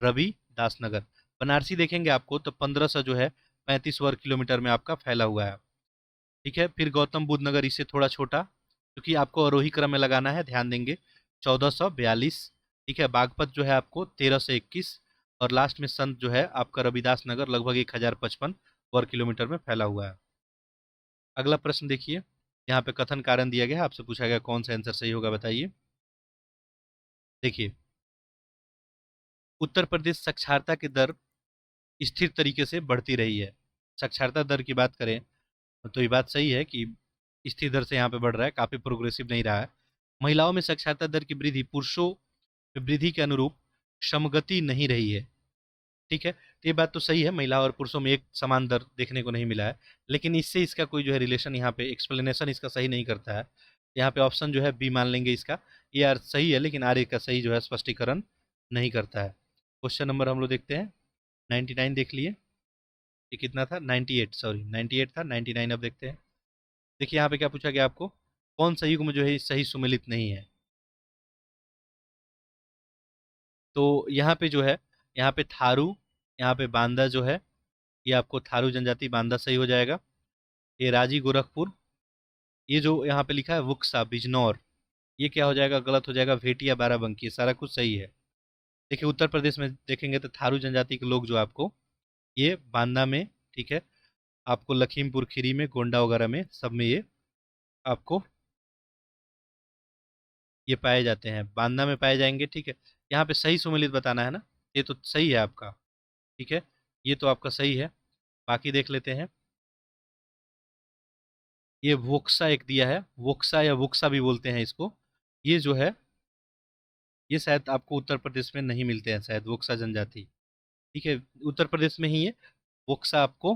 रविदास नगर। बनारसी देखेंगे आपको तो 1500 जो है 35 वर्ग किलोमीटर में आपका फैला हुआ है। ठीक है, फिर गौतम बुद्ध नगर इससे थोड़ा छोटा, क्योंकि आपको आरोही क्रम में लगाना है, ध्यान देंगे, 1442। ठीक है, बागपत जो है आपको 1321, और लास्ट में संत जो है आपका रविदास नगर लगभग 1055 वर्ग किलोमीटर में फैला हुआ है। अगला प्रश्न देखिए, यहाँ पे कथन कारण दिया गया है, आपसे पूछा गया कौन सा आंसर सही होगा बताइए। देखिए, उत्तर प्रदेश साक्षरता की दर स्थिर तरीके से बढ़ती रही है। साक्षरता दर की बात करें तो ये बात सही है कि स्थिर दर से यहाँ पे बढ़ रहा है, काफी प्रोग्रेसिव नहीं रहा है। महिलाओं में साक्षरता दर की वृद्धि पुरुषों में वृद्धि के अनुरूप समगति नहीं रही है। ठीक है, तो ये बात तो सही है, महिला और पुरुषों में एक समान दर देखने को नहीं मिला है, लेकिन इससे इसका कोई जो है रिलेशन यहाँ पे एक्सप्लेनेशन इसका सही नहीं करता है। यहाँ पे ऑप्शन जो है बी मान लेंगे इसका, ये अर्थ सही है लेकिन आर्य का सही जो है स्पष्टीकरण नहीं करता है। क्वेश्चन नंबर हम लोग देखते हैं 99 देख लिए, ये कितना था 98, सॉरी 98 था, 99 अब देखते हैं। देखिए यहाँ पे क्या पूछा गया आपको, कौन सा युग्म जो है सही सुमेलित नहीं है। तो यहाँ पे जो है, यहाँ पे थारू, यहाँ पे बांदा जो है, ये आपको थारू जनजाति बांदा सही हो जाएगा। ये राजी गोरखपुर, ये जो यहाँ पे लिखा है वुक्सा बिजनौर, ये क्या हो जाएगा, गलत हो जाएगा। भेटिया बाराबंकी, ये सारा कुछ सही है। देखिए उत्तर प्रदेश में देखेंगे तो थारू जनजाति के लोग जो आपको ये बांदा में, ठीक है, आपको लखीमपुर खीरी में, गोंडा वगैरह में, सब में ये आपको ये पाए जाते हैं, बांदा में पाए जाएंगे। ठीक है, यहाँ पे सही सुमेलित बताना है ना, ये तो सही है आपका। ठीक है, ये तो आपका सही है। बाकी देख लेते हैं, ये वोक्सा एक दिया है, वोक्सा या वुक्सा भी बोलते हैं इसको, ये जो है ये शायद आपको उत्तर प्रदेश में नहीं मिलते हैं शायद, वोक्सा जनजाति। ठीक है, उत्तर प्रदेश में ही है वोक्सा आपको,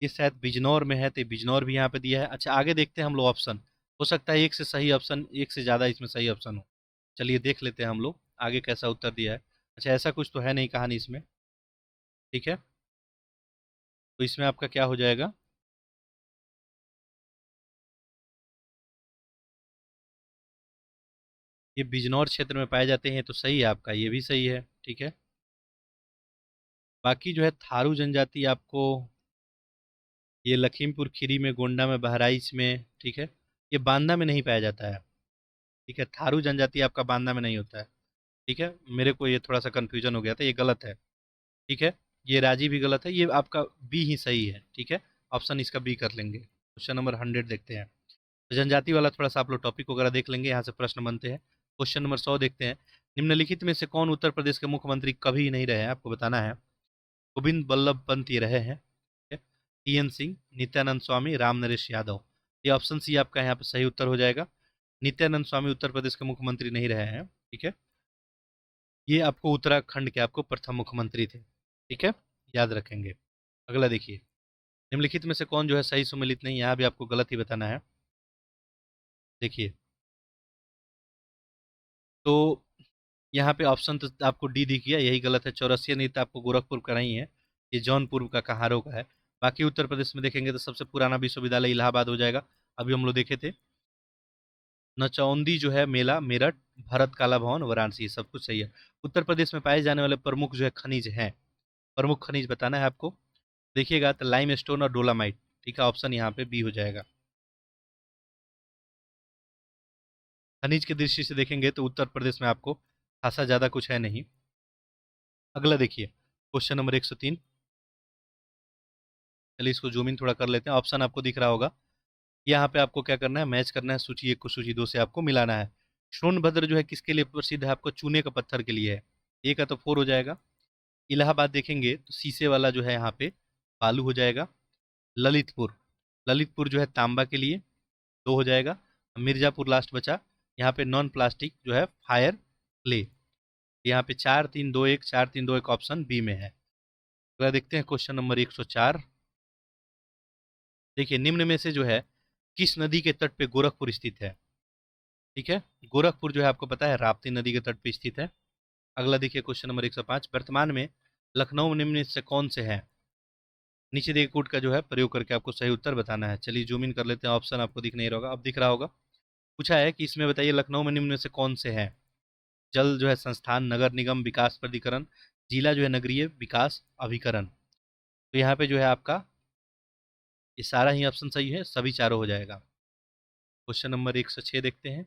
ये शायद बिजनौर में है, तो बिजनौर भी यहाँ पे दिया है। अच्छा आगे देखते हैं हम लोग ऑप्शन, हो सकता है एक से सही ऑप्शन, एक से ज़्यादा इसमें सही ऑप्शन हो। चलिए देख लेते हैं हम लोग आगे कैसा उत्तर दिया है। अच्छा ऐसा कुछ तो है नहीं कहानी इसमें। ठीक है, तो इसमें आपका क्या हो जाएगा, ये बिजनौर क्षेत्र में पाए जाते हैं, तो सही है आपका, ये भी सही है। ठीक है, बाकी जो है थारू जनजाति आपको ये लखीमपुर खीरी में, गोंडा में, बहराइच में, ठीक है, ये बांदा में नहीं पाया जाता है। ठीक है, थारू जनजाति आपका बांदा में नहीं होता है। ठीक है, मेरे को ये थोड़ा सा कन्फ्यूजन हो गया था, ये गलत है। ठीक है, ये राजी भी गलत है, ये आपका बी ही सही है। ठीक है, ऑप्शन इसका बी कर लेंगे। क्वेश्चन नंबर 100 देखते हैं, तो जनजाति वाला थोड़ा सा आप लोग टॉपिक वगैरह देख लेंगे, यहाँ से प्रश्न बनते हैं। क्वेश्चन नंबर 100 देखते हैं, निम्नलिखित में से कौन उत्तर प्रदेश के मुख्यमंत्री कभी नहीं रहे हैं, आपको बताना है। गोविंद बल्लभ पंत ये रहे हैं, टीएन सिंह, नित्यानंद स्वामी, राम नरेश यादव। ये ऑप्शन सी आपका यहाँ पे सही उत्तर हो जाएगा। नित्यानंद स्वामी उत्तर प्रदेश के मुख्यमंत्री नहीं रहे हैं। ठीक है, ये आपको उत्तराखंड के आपको प्रथम मुख्यमंत्री थे। ठीक है, याद रखेंगे। अगला देखिए, निम्नलिखित में से कौन जो है सही सुमेलित नहीं, यहाँ भी आपको गलत ही बताना है। देखिए, तो यहाँ पे ऑप्शन तो आपको डी दिख गया, यही गलत है। चौरसिया नृत्य आपको गोरखपुर का नहीं है, ये जौनपुर का कहारों का है। बाकी उत्तर प्रदेश में देखेंगे तो सबसे पुराना विश्वविद्यालय इलाहाबाद हो जाएगा, अभी हम लोग देखे थे। नचौंदी जो है मेला मेरठ, भरत कला भवन वाराणसी, सब कुछ सही है। उत्तर प्रदेश में पाए जाने वाले प्रमुख जो है खनिज हैं, प्रमुख खनिज बताना है आपको। देखिएगा तो लाइम स्टोन और डोलामाइट। ठीक है, ऑप्शन यहाँ पे बी हो जाएगा। खनिज की दृष्टि से देखेंगे तो उत्तर प्रदेश में आपको खासा ज़्यादा कुछ है नहीं। अगला देखिए, क्वेश्चन नंबर 103, चलिए इसको जूम इन थोड़ा कर लेते हैं। ऑप्शन आपको दिख रहा होगा, यहाँ पे आपको क्या करना है, मैच करना है, सूची एक को सूची दो से आपको मिलाना है। सोनभद्र जो है किसके लिए प्रसिद्ध है, आपको चूने का पत्थर के लिए है, ए का तो 4 हो जाएगा। इलाहाबाद देखेंगे तो शीशे वाला जो है यहाँ पे बालू हो जाएगा। ललितपुर, ललितपुर जो है तांबा के लिए 2 हो जाएगा। मिर्जापुर लास्ट बचा, यहाँ पे नॉन प्लास्टिक जो है फायर क्ले, यहाँ पे 4 3 2 1, 4 3 2 1 ऑप्शन बी में है। अगला देखते हैं क्वेश्चन नंबर 104, देखिए निम्न में से जो है किस नदी के तट पे गोरखपुर स्थित है। ठीक है, गोरखपुर जो है आपको पता है राप्ती नदी के तट पे स्थित है। अगला देखिए क्वेश्चन नंबर 105, वर्तमान में लखनऊ निम्न से कौन से है? नीचे दिए कोड का जो है प्रयोग करके आपको सही उत्तर बताना है। चलिए जूम इन कर लेते हैं, ऑप्शन आपको दिख नहीं रहा होगा, अब दिख रहा होगा। पूछा है कि इसमें बताइए लखनऊ में निम्न में से कौन से हैं? जल जो है संस्थान, नगर निगम विकास प्राधिकरण, जिला जो है नगरीय विकास अभिकरण। तो यहाँ पे जो है आपका ये सारा ही ऑप्शन सही है, सभी चारों हो जाएगा। क्वेश्चन नंबर 106 देखते हैं।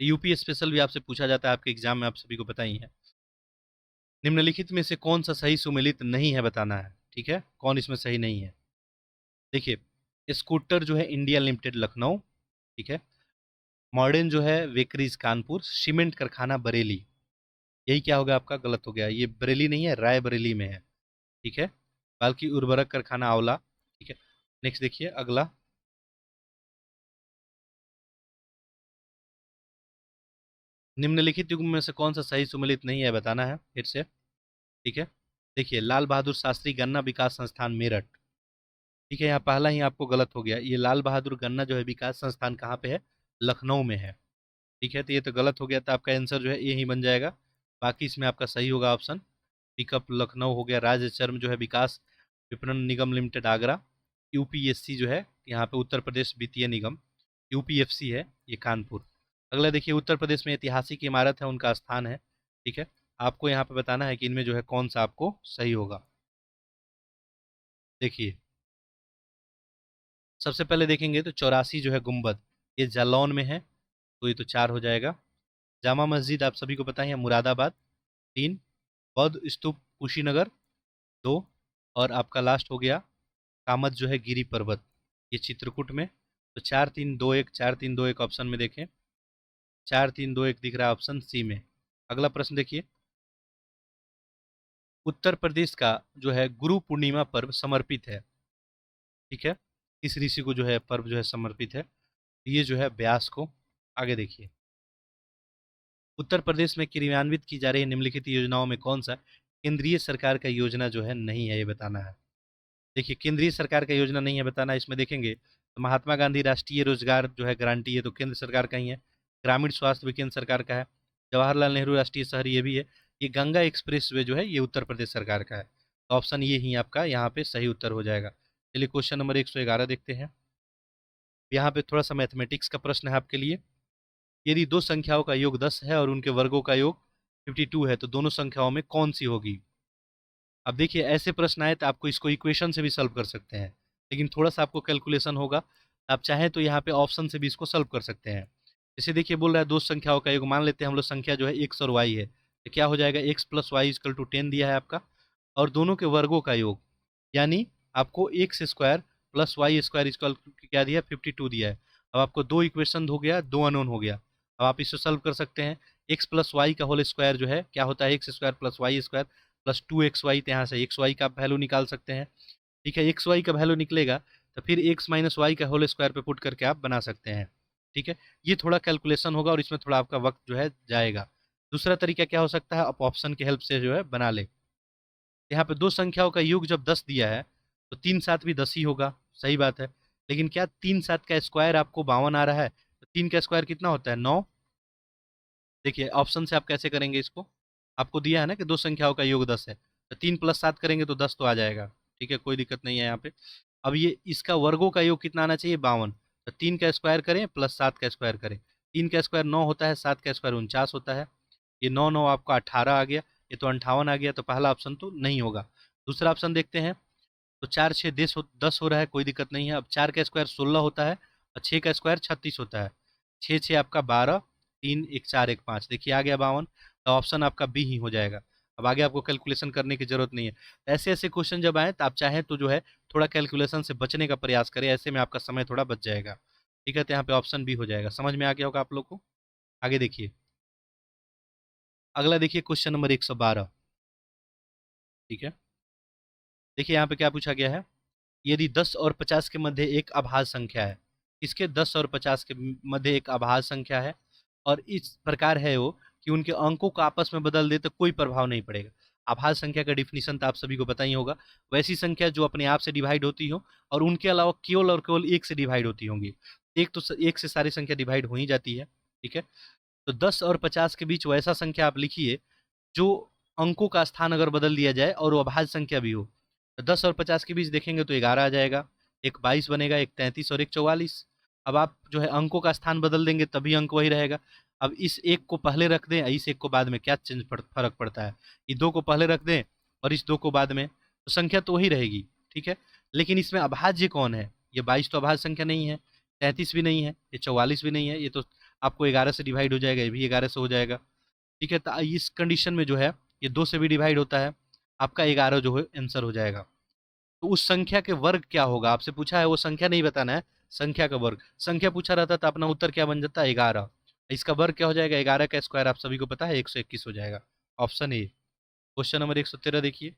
यूपी स्पेशल भी आपसे पूछा जाता है आपके एग्जाम में, आप सभी को पता ही है। निम्नलिखित में से कौन सा सही सुमेलित नहीं है बताना है, ठीक है, कौन इसमें सही नहीं है। देखिए स्कूटर जो है इंडिया लिमिटेड लखनऊ, ठीक है। मॉडर्न जो है वेकरीज कानपुर, सीमेंट कारखाना बरेली। यही क्या होगा आपका, गलत हो गया, ये बरेली नहीं है, रायबरेली में है, ठीक है। बल्कि उर्वरक कारखाना आंवला, ठीक है। नेक्स्ट देखिए अगला, निम्नलिखित युग्म में से कौन सा सही सुमेलित नहीं है बताना है फिर से, ठीक है। देखिए लाल बहादुर शास्त्री गन्ना विकास संस्थान मेरठ, ठीक है। यहाँ पहला ही आपको गलत हो गया, ये लाल बहादुर गन्ना जो है विकास संस्थान कहाँ पे है, लखनऊ में है, ठीक है। तो ये तो गलत हो गया, तो आपका आंसर जो है ये ही बन जाएगा। बाकी इसमें आपका सही होगा ऑप्शन पिकअप लखनऊ हो गया, राज्य चर्म जो है विकास विपणन निगम लिमिटेड आगरा, यूपीएससी जो है यहाँ पे उत्तर प्रदेश वित्तीय निगम, यूपीएफसी है ये कानपुर। अगला देखिए उत्तर प्रदेश में ऐतिहासिक इमारत है उनका स्थान है, ठीक है। आपको यहाँ पे बताना है कि इनमें जो है कौन सा आपको सही होगा। देखिए सबसे पहले देखेंगे तो 84 जो है गुम्बद, ये जालौन में है, तो ये तो 4 हो जाएगा। जामा मस्जिद आप सभी को पता है मुरादाबाद, 3। बौद्ध स्तूप कुशीनगर, 2। और आपका लास्ट हो गया कामत जो है गिरी पर्वत, ये चित्रकूट में। तो 4-3-2-1, 4-3-2-1 ऑप्शन में देखें, 4-3-2-1 दिख रहा है ऑप्शन सी में। अगला प्रश्न देखिए, उत्तर प्रदेश का जो है गुरु पूर्णिमा पर्व समर्पित है, ठीक है। इस ऋषि को जो है पर्व जो है समर्पित है, ये जो है व्यास को। आगे देखिए, उत्तर प्रदेश में क्रियान्वित की जा रही निम्नलिखित योजनाओं में कौन सा केंद्रीय सरकार का योजना जो है नहीं है, ये बताना है। देखिए केंद्रीय सरकार का योजना नहीं है बताना, इसमें देखेंगे तो महात्मा गांधी राष्ट्रीय रोजगार जो है गारंटी है, तो केंद्र सरकार का ही है। ग्रामीण स्वास्थ्य भी केंद्र सरकार का है। जवाहरलाल नेहरू राष्ट्रीय शहर ये भी है। ये गंगा एक्सप्रेस वे जो है ये उत्तर प्रदेश सरकार का है। तो ऑप्शन ये ही आपका यहाँ पे सही उत्तर हो जाएगा। चलिए क्वेश्चन नंबर 111 देखते हैं। यहाँ पे थोड़ा सा मैथमेटिक्स का प्रश्न है आपके लिए। यदि दो संख्याओं का योग 10 है और उनके वर्गों का योग 52 है, तो दोनों संख्याओं में कौन सी होगी? अब देखिए ऐसे प्रश्न आए तो आपको इसको इक्वेशन से भी सॉल्व कर सकते हैं, लेकिन थोड़ा सा आपको कैलकुलेशन होगा। आप चाहें तो यहाँ पे ऑप्शन से भी इसको सॉल्व कर सकते हैं। जैसे देखिए बोल रहा है दो संख्याओं का योग, मान लेते हैं हम लोग संख्या जो है एक्स और वाई है, तो क्या हो जाएगा, x plus y equal to 10 दिया है आपका, और दोनों के वर्गों का योग, यानी आपको x square plus y square equal क्या दिया, 52 दिया है। अब आपको दो इक्वेशन हो गया, दो अनोन हो गया। अब आप इसको सॉल्व कर सकते हैं। एक्स प्लस वाई का होल स्क्वायर जो है क्या होता है, x square plus y square plus 2xy, तो यहाँ से एक्स वाई का वैल्यू निकाल सकते हैं, ठीक है। एक्स वाई का वैल्यू निकलेगा तो फिर एक्स माइनस वाई का होल स्क्वायर पे पुट करके आप बना सकते हैं, ठीक है। ये थोड़ा कैलकुलेशन होगा और इसमें थोड़ा आपका वक्त जो है जाएगा। दूसरा तरीका क्या हो सकता है, आप ऑप्शन के हेल्प से जो है बना ले। यहाँ पे दो संख्याओं का योग जब 10 दिया है तो 3-7 भी 10 ही होगा, सही बात है। लेकिन क्या 3-7 का स्क्वायर आपको 52 आ रहा है, तो 3 का स्क्वायर कितना होता है, 9। देखिए ऑप्शन से आप कैसे करेंगे इसको, आपको दिया है ना कि दो संख्याओं का योग 10 है, तो 3 + 7 करेंगे तो 10 तो आ जाएगा, ठीक है, कोई दिक्कत नहीं है यहाँ पे। अब ये इसका वर्गों का योग कितना आना चाहिए, 52। तो 3 का स्क्वायर करें प्लस 7 का स्क्वायर करें, 3 का स्क्वायर 9 होता है, 7 का स्क्वायर 49 होता है। ये 9 9 आपका 18 आ गया, ये तो 58 आ गया, तो पहला ऑप्शन तो नहीं होगा। दूसरा ऑप्शन देखते हैं, तो 4 6 10 हो रहा है, कोई दिक्कत नहीं है। अब 4 का स्क्वायर 16 होता है और 6 का स्क्वायर 36 होता है, 6 6 आपका 12, 3 1 4 1 5, देखिए आ गया 52। तो ऑप्शन आपका बी ही हो जाएगा। अब आगे आपको कैलकुलेशन करने की जरूरत नहीं है। ऐसे ऐसे क्वेश्चन जब आए तो आप चाहें तो जो है थोड़ा कैलकुलेशन से बचने का प्रयास करें, ऐसे में आपका समय थोड़ा बच जाएगा, ठीक है। तो यहाँ पे ऑप्शन बी हो जाएगा, समझ में आ गया होगा आप लोग को। आगे देखिए, अगला देखिए क्वेश्चन नंबर 112, ठीक है। देखिए यहाँ पे क्या पूछा गया है, यदि 10 और 50 के मध्य एक अभाज्य संख्या है, इसके 10 और 50 के मध्य एक अभाज्य संख्या है, और इस प्रकार है वो कि उनके अंकों को आपस में बदल दे तो कोई प्रभाव नहीं पड़ेगा। अभाज्य संख्या का डिफिनीशन तो आप सभी को पता ही होगा, वैसी संख्या जो अपने आप से डिवाइड होती हो और उनके अलावा केवल और केवल एक से डिवाइड होती होंगी। एक तो एक से सारी संख्या डिवाइड हो ही जाती है, ठीक है। तो 10 और 50 के बीच वैसा संख्या आप लिखिए जो अंकों का स्थान अगर बदल दिया जाए और वो अभाज्य संख्या भी हो। तो 10 और 50 के बीच देखेंगे तो 11 आ जाएगा, एक 22 बनेगा, एक 33 और एक 44। अब आप जो है अंकों का स्थान बदल देंगे तभी अंक वही रहेगा। अब इस एक को पहले रख दें, इस एक को बाद में, क्या फर्क पड़ता है? ये दो को पहले रख दें और इस दो को बाद में, तो संख्या तो वही रहेगी, ठीक है। लेकिन इसमें अभाज्य कौन है? ये 22 तो अभाज्य संख्या नहीं है, 33 भी नहीं है, ये 44 भी नहीं है, ये तो आपको 11 से डिवाइड हो जाएगा, ये भी 11 से हो जाएगा, ठीक है। तो इस कंडीशन में जो है ये 2 से भी डिवाइड होता है, आपका 11 जो है आंसर हो जाएगा। तो उस संख्या के वर्ग क्या होगा आपसे पूछा है, वो संख्या नहीं बताना है, संख्या का वर्ग। संख्या पूछा रहता तो अपना उत्तर क्या बन जाता है? 11। इसका वर्ग क्या हो जाएगा? 11 का स्क्वायर आप सभी को पता है 121 हो जाएगा। Option A. क्वेश्चन नंबर 113 देखिए।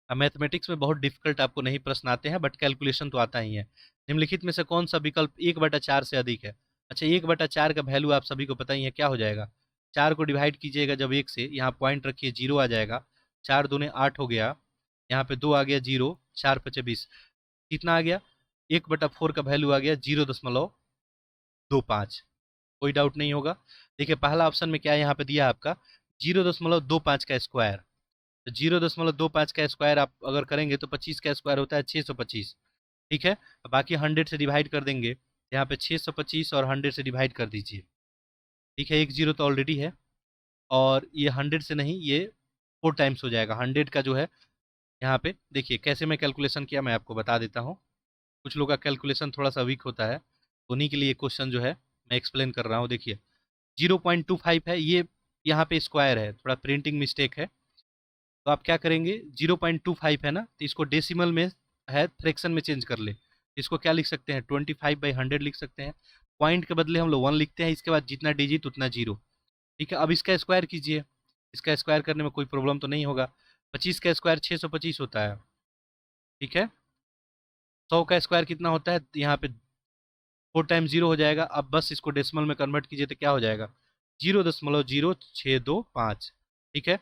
अब मैथमेटिक्स में बहुत डिफिकल्ट आपको नहीं प्रश्न आते हैं, बट कैलकुलेशन तो आता ही है। निम्नलिखित में से कौन सा विकल्प 1/4 से अधिक है? अच्छा, 1/4 का वैल्यू आप सभी को पता ही है, क्या हो जाएगा? 4 को डिवाइड कीजिएगा जब 1 से, यहाँ पॉइंट रखिए, 0 आ जाएगा। 4 दूने 8 हो गया, यहाँ पे 2 आ गया 0, 4 पचे 20, कितना आ गया? 1/4 का वैल्यू आ गया 0.25। कोई डाउट नहीं होगा। देखिए पहला ऑप्शन में क्या है, यहाँ पे दिया आपका 0.25 का स्क्वायर। तो 0.25 का स्क्वायर आप अगर करेंगे तो 25 का स्क्वायर होता है 625, ठीक है। बाकी 100 से डिवाइड कर देंगे, यहाँ पे 625 और 100 से डिवाइड कर दीजिए, ठीक है। एक जीरो तो ऑलरेडी है, और ये 100 से नहीं, ये 4 टाइम्स हो जाएगा 100 का जो है। यहाँ पे देखिए कैसे मैं कैलकुलेशन किया, मैं आपको बता देता हूँ। कुछ लोग का कैलकुलेशन थोड़ा सा वीक होता है, तो उन्हीं के लिए क्वेश्चन जो है मैं एक्सप्लेन कर रहा हूँ। देखिए 0.25 है, ये यहाँ पे स्क्वायर है, थोड़ा प्रिंटिंग मिस्टेक है। तो आप क्या करेंगे, 0.25 है ना, तो इसको डेसिमल में है, फ्रैक्शन में चेंज कर ले। इसको क्या लिख सकते हैं? 25/100 लिख सकते हैं। पॉइंट के बदले हम लोग 1 लिखते हैं, इसके बाद जितना डिजिट उतना जीरो, ठीक है। अब इसका स्क्वायर कीजिए, इसका स्क्वायर करने में कोई प्रॉब्लम तो नहीं होगा। 25 का स्क्वायर 625 होता है, ठीक है। 100 का स्क्वायर कितना होता है? यहाँ पे 4 टाइम 0 हो जाएगा। अब बस इसको डेसिमल में कन्वर्ट कीजिए तो क्या हो जाएगा? 0.0625, ठीक है।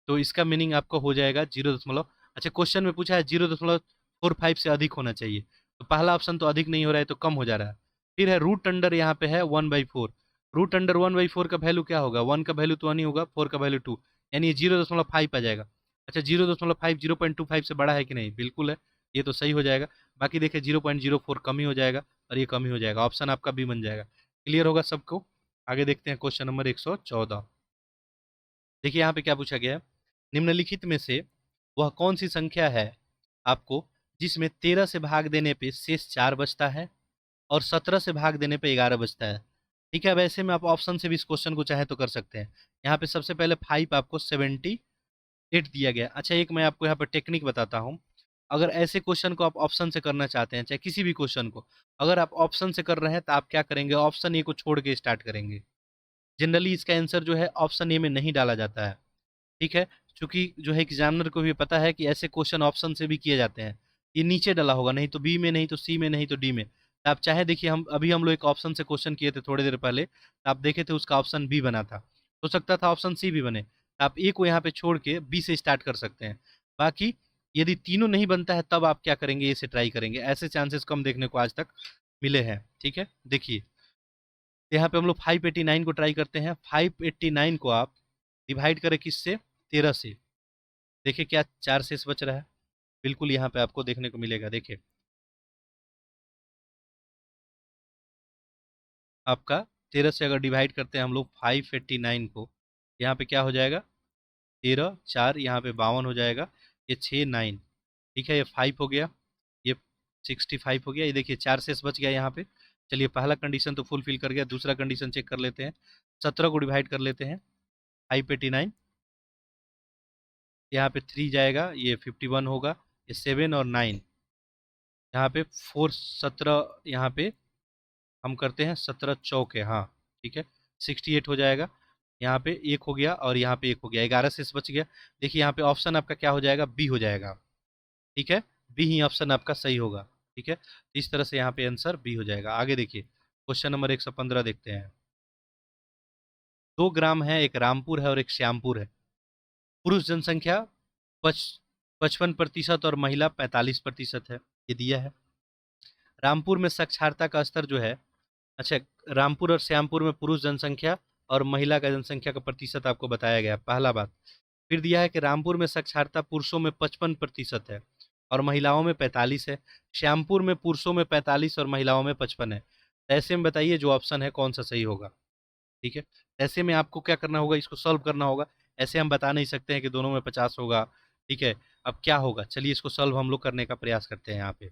तो इसका मीनिंग आपको हो जाएगा 0. अच्छा, क्वेश्चन में पूछा है 0.45 से अधिक होना चाहिए, तो पहला ऑप्शन तो अधिक नहीं हो रहा है, तो कम हो जा रहा है। फिर है रूट अंडर, यहाँ पे है 1/4। रूट अंडर 1/4 का वैल्यू क्या होगा? 1 का वैल्यू तो नहीं होगा, 4 का वैल्यू 2, यानी 0.5 आ जाएगा। अच्छा, 0.5 0.25 से बड़ा है कि नहीं? बिल्कुल है, ये तो सही हो जाएगा। बाकी देखिए 0.04 कम ही हो जाएगा, और ये कम ही हो जाएगा, ऑप्शन आपका बी बन जाएगा। क्लियर होगा सबको? आगे देखते हैं क्वेश्चन नंबर 114। देखिए यहाँ पे क्या पूछा गया है, निम्नलिखित में से वह कौन सी संख्या है आपको जिसमें 13 से भाग देने पे शेष 4 बचता है और 17 से भाग देने पे 11 बचता है, ठीक है। वैसे में आप ऑप्शन से भी इस क्वेश्चन को चाहे तो कर सकते हैं। यहाँ पे सबसे पहले 5 आपको 78 दिया गया। अच्छा, एक मैं आपको यहाँ पर टेक्निक बताता हूँ। अगर ऐसे क्वेश्चन को आप ऑप्शन से करना चाहते हैं, चाहे किसी भी क्वेश्चन को अगर आप ऑप्शन से कर रहे हैं, तो आप क्या करेंगे, ऑप्शन ए को छोड़ के स्टार्ट करेंगे। जनरली इसका आंसर जो है ऑप्शन ए में नहीं डाला जाता है, ठीक है। क्योंकि जो है एग्जामिनर को भी पता है कि ऐसे क्वेश्चन ऑप्शन से भी किए जाते हैं। ये नीचे डाला होगा, नहीं तो बी में, नहीं तो सी में, नहीं तो डी में। तो आप चाहे देखिए, हम लोग एक ऑप्शन से क्वेश्चन किए थे थोड़ी देर पहले, तो आप देखे थे उसका ऑप्शन बी बना था, हो सकता था ऑप्शन सी भी बने। तो आप ए को यहाँ पे छोड़ के बी से स्टार्ट कर सकते हैं। बाकी यदि तीनों नहीं बनता है तब आप क्या करेंगे, ए से ट्राई करेंगे। ऐसे चांसेस कम देखने को आज तक मिले हैं, ठीक है। देखिए यहाँ पे हम लोग 589 को ट्राई करते हैं। 589 को आप डिवाइड करें किससे? 13 से। देखिए क्या 4 शेष बच रहा है, बिल्कुल यहाँ पे आपको देखने को मिलेगा। देखिए आपका 13 से अगर डिवाइड करते हैं हम लोग 589 को, यहाँ पे क्या हो जाएगा? 13 4, यहाँ पे 52 हो जाएगा, ये 6 9, ठीक है। ये 5 हो गया, ये 65 हो गया। ये देखिए 4 शेष बच गया यहाँ पे। चलिए पहला कंडीशन तो फुलफिल कर गया, दूसरा कंडीशन चेक कर लेते हैं। 17 को डिवाइड कर लेते हैं 589, यहाँ पे 3 जाएगा, ये 51 होगा, ये 7 और 9, यहाँ पे 4 17, यहाँ पे हम करते हैं 17 चौके, हाँ ठीक है, 68 हो जाएगा। यहाँ पे 1 हो गया और यहाँ पे 1 हो गया, 11 शेष बच गया। देखिए यहाँ पे ऑप्शन आपका क्या हो जाएगा? बी हो जाएगा, ठीक है। बी ही ऑप्शन आपका सही होगा, ठीक है। तो इस तरह से यहाँ पे आंसर बी हो जाएगा। आगे देखिए क्वेश्चन नंबर 115 देखते हैं। 2 ग्राम है, एक रामपुर है और एक श्यामपुर है। पुरुष जनसंख्या 55% और महिला 45% है, ये दिया है। रामपुर में साक्षरता का स्तर जो है अच्छा, रामपुर और श्यामपुर में पुरुष जनसंख्या और महिला का जनसंख्या का प्रतिशत आपको बताया गया, पहला बात। फिर दिया है कि रामपुर में साक्षरता पुरुषों में 55% है और महिलाओं में 45 है। श्यामपुर में पुरुषों में 45 और महिलाओं में 55 है। तो ऐसे में बताइए जो ऑप्शन है कौन सा सही होगा। ठीक है, ऐसे में आपको क्या करना होगा, इसको सॉल्व करना होगा। ऐसे हम बता नहीं सकते हैं कि दोनों में 50 होगा। ठीक है, अब क्या होगा, चलिए इसको सॉल्व हम लोग करने का प्रयास करते हैं। यहाँ पे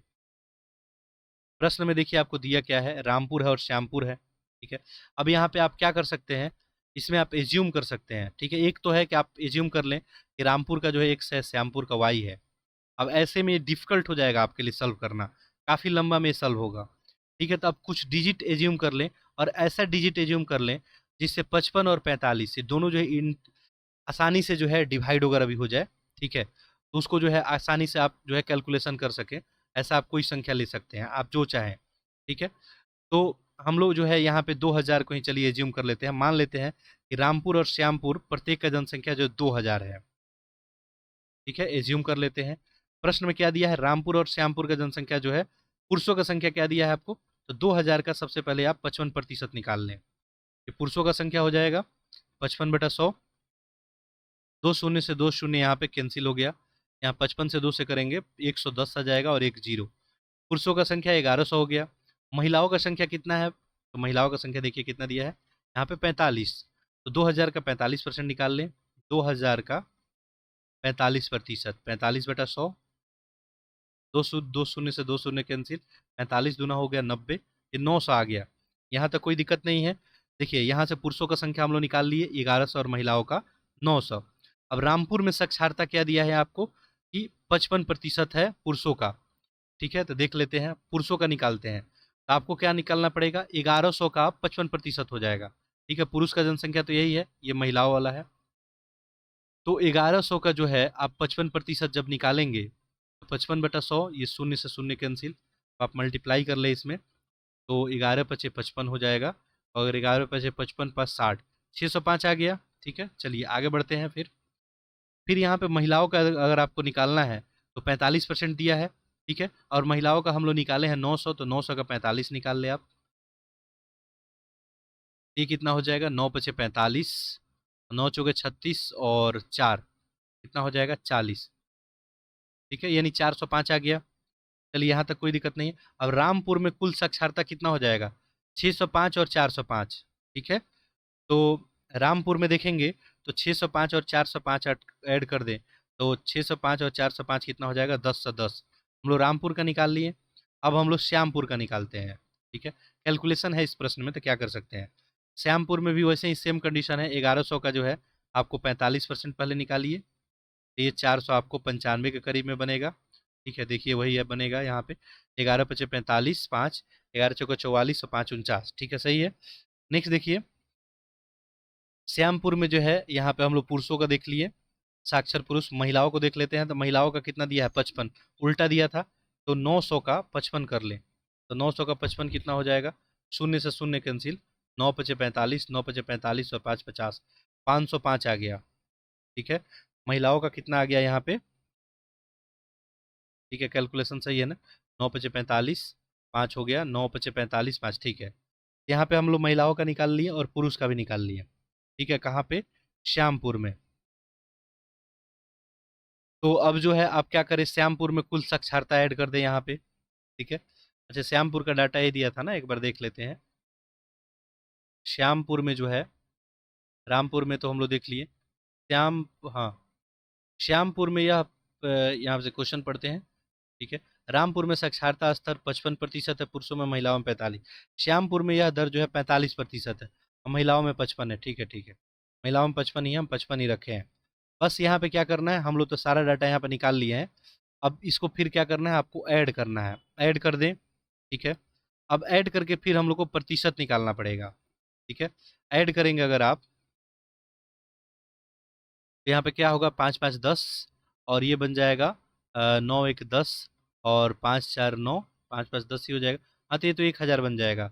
प्रश्न में देखिए आपको दिया क्या है, रामपुर है और श्यामपुर है। ठीक है, अब यहाँ पे आप क्या कर सकते हैं, इसमें आप एज्यूम कर सकते हैं। ठीक है, एक तो है कि आप एज्यूम कर लें कि रामपुर का जो है एक्स है, श्यामपुर का वाई है। अब ऐसे में ये डिफिकल्ट हो जाएगा आपके लिए सॉल्व करना, काफ़ी लंबा में सॉल्व होगा। ठीक है, तो आप कुछ डिजिट एज्यूम कर लें और ऐसा डिजिट एज्यूम कर लें जिससे 55 और 45 से दोनों जो है इन आसानी से जो है डिवाइड वगैरह भी हो जाए। ठीक है, तो उसको जो है आसानी से आप जो है कैलकुलेशन कर सकें। ऐसा आप कोई संख्या ले सकते हैं, आप जो चाहें। ठीक है, तो हम लोग जो है यहाँ पे 2000 को ही चलिए एज्यूम कर लेते हैं। मान लेते हैं कि रामपुर और श्यामपुर प्रत्येक का जनसंख्या जो 2000 है। ठीक है, एज्यूम कर लेते हैं। प्रश्न में क्या दिया है, रामपुर और श्यामपुर का जनसंख्या जो है, पुरुषों का संख्या क्या दिया है आपको, तो 2000 का सबसे पहले आप 55% निकाल लें। ये पुरुषों का संख्या हो जाएगा 55/100। दो शून्य से दो शून्य यहाँ पे कैंसिल हो गया। यहाँ 55 से 2 से करेंगे 110 आ जाएगा और एक जीरो। पुरुषों का संख्या 1100 हो गया। महिलाओं का संख्या कितना है, तो महिलाओं का संख्या देखिए कितना दिया है यहाँ पे 45। तो 2000 का 45% निकाल लें। 2000 का 45%, 45/100। दो शून्य से दो शून्य कैंसिल, 45 दूना हो गया 90, ये 900 आ गया। यहाँ तक कोई दिक्कत नहीं है। देखिए यहाँ से पुरुषों का संख्या हम लोग निकाल लिए 1100 और महिलाओं का 900। अब रामपुर में साक्षरता क्या दिया है आपको कि 55% है पुरुषों का। ठीक है, तो देख लेते हैं पुरुषों का निकालते हैं। तो आपको क्या निकालना पड़ेगा, 1100 का 55% हो जाएगा। ठीक है, पुरुष का जनसंख्या तो यही है, ये महिलाओं वाला है। तो 1100 का जो है आप 55% जब निकालेंगे तो 55/100, ये शून्य से शून्य कैंसिल, तो आप मल्टीप्लाई कर ले इसमें। तो 11×5 = 55 हो जाएगा और 11×5 = 55, 5 × 60, 605 आ गया। ठीक है, चलिए आगे बढ़ते हैं। फिर यहाँ पे महिलाओं का अगर आपको निकालना है तो 45% दिया है। ठीक है, और महिलाओं का हम लोग निकाले हैं 900, तो 900 का 45 निकाल ले आप। ये कितना हो जाएगा, 9×5 = 45, 9×4 = 36 और 4 कितना हो जाएगा 40। ठीक है, यानी 405 आ गया। चलिए यहाँ तक कोई दिक्कत नहीं है। अब रामपुर में कुल साक्षरता कितना हो जाएगा, 605 और 405। ठीक है, तो रामपुर में देखेंगे तो 605 और 405 ऐड कर दें तो 605 और 405 कितना हो जाएगा, 10 से 10। हम लोग रामपुर का निकाल लिए। अब हम लोग श्यामपुर का निकालते हैं। ठीक है, कैलकुलेशन है इस प्रश्न में, तो क्या कर सकते हैं, श्यामपुर में भी वैसे ही सेम कंडीशन है। 1100 का जो है आपको 45% पहले निकालिए। ये 400 आपको 95 के करीब में बनेगा। ठीक है, देखिए वही है बनेगा यहाँ पे। 11×5 = 45, 5, 11×4 = 44 और 5 × 49। ठीक है, सही है। नेक्स्ट देखिए, श्यामपुर में जो है यहाँ पे हम लोग पुरुषों का देख लिए, साक्षर पुरुष। महिलाओं को देख लेते हैं, तो महिलाओं का कितना दिया है, 55, उल्टा दिया था। तो 900 का 55 कर लें, तो 900 का 55 कितना हो जाएगा, शून्य से शून्य कैंसिल, 9×5 = 45, 9×5 = 45 और 5 × 50, 505 आ गया। ठीक है, महिलाओं का कितना आ गया यहाँ पे। ठीक है, कैलकुलेशन सही है ना, 9×5 = 45, 5 हो गया, 9×5 = 5। ठीक है, यहाँ पे हम लोग महिलाओं का निकाल लिए और पुरुष का भी निकाल लिए। ठीक है, कहाँ पे, श्यामपुर में। तो अब जो है आप क्या करें, श्यामपुर में कुल साक्षरता ऐड कर दें यहाँ पे। ठीक है, अच्छा श्यामपुर का डाटा ये दिया था ना, एक बार देख लेते हैं। श्यामपुर में जो है, रामपुर में तो हम लोग देख लिए। श्याम, हाँ, श्यामपुर में यह यहाँ से क्वेश्चन पढ़ते हैं। ठीक है, रामपुर में साक्षरता स्तर 55% है, पुरुषों में, महिलाओं में 45। श्यामपुर में यह दर जो है 45% है और महिलाओं में 55 है। ठीक है, ठीक है, महिलाओं में 55 ही है, हम 55 ही रखे हैं। बस यहाँ पे क्या करना है, हम लोग तो सारा डाटा यहाँ पे निकाल लिए हैं। अब इसको फिर क्या करना है, आपको ऐड करना है, ऐड कर दें। ठीक है, अब ऐड करके फिर हम लोग को प्रतिशत निकालना पड़ेगा। ठीक है, ऐड करेंगे अगर आप, तो यहाँ पे क्या होगा, 5×5 = 10 और ये बन जाएगा 9×1 = 10 और 5×4 = 9, 5×5 = 10 ही हो जाएगा। हाँ, तो ये तो 1000 बन जाएगा।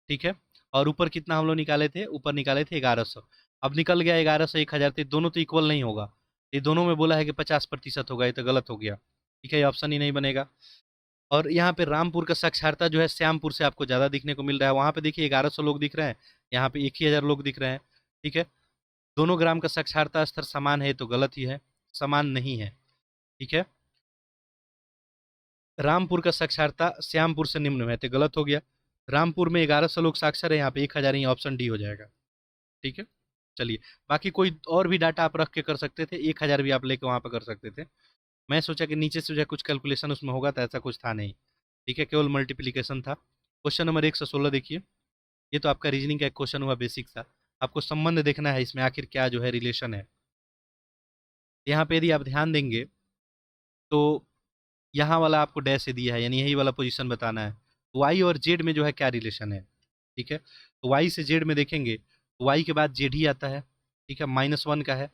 ठीक है, और ऊपर कितना हम लोग निकाले थे, ऊपर निकाले थे 1100। अब निकल गया 1100, 1000, तो दोनों तो इक्वल नहीं होगा। ये दोनों में बोला है कि 50% होगा, ये तो गलत हो गया। ठीक है, ये ऑप्शन ही नहीं बनेगा। और यहाँ पे रामपुर का साक्षरता जो है श्यामपुर से आपको ज़्यादा दिखने को मिल रहा है। वहाँ पे देखिए 1100 लोग दिख रहे हैं, यहाँ पे 1000 लोग दिख रहे हैं। ठीक है, दोनों ग्राम का साक्षरता स्तर समान है तो गलत ही है, समान नहीं है। ठीक है, रामपुर का साक्षरता श्यामपुर से निम्न में है तो गलत हो गया। रामपुर में 1100 लोग साक्षर है, यहाँ पे 1000 ही, ऑप्शन डी हो जाएगा। ठीक है, चलिए, बाकी कोई और भी डाटा आप रख के कर सकते थे, 1000 भी आप लेके वहाँ पे कर सकते थे। मैं सोचा कि नीचे से जो है कुछ कैलकुलेशन उसमें होगा, तो ऐसा कुछ था नहीं। ठीक है, केवल मल्टीप्लिकेशन था। क्वेश्चन नंबर 116 देखिए, ये तो आपका रीजनिंग का एक क्वेश्चन हुआ, बेसिक सा। आपको संबंध देखना है इसमें, आखिर क्या जो है रिलेशन है। यहाँ पे यदि आप ध्यान देंगे तो यहाँ वाला आपको डैश से दिया है, यानी यही वाला पोजीशन बताना है। वाई और जेड में जो है क्या रिलेशन है। ठीक है, तो वाई से जेड में देखेंगे तो वाई के बाद जेड ही आता है। ठीक है, -1 का है।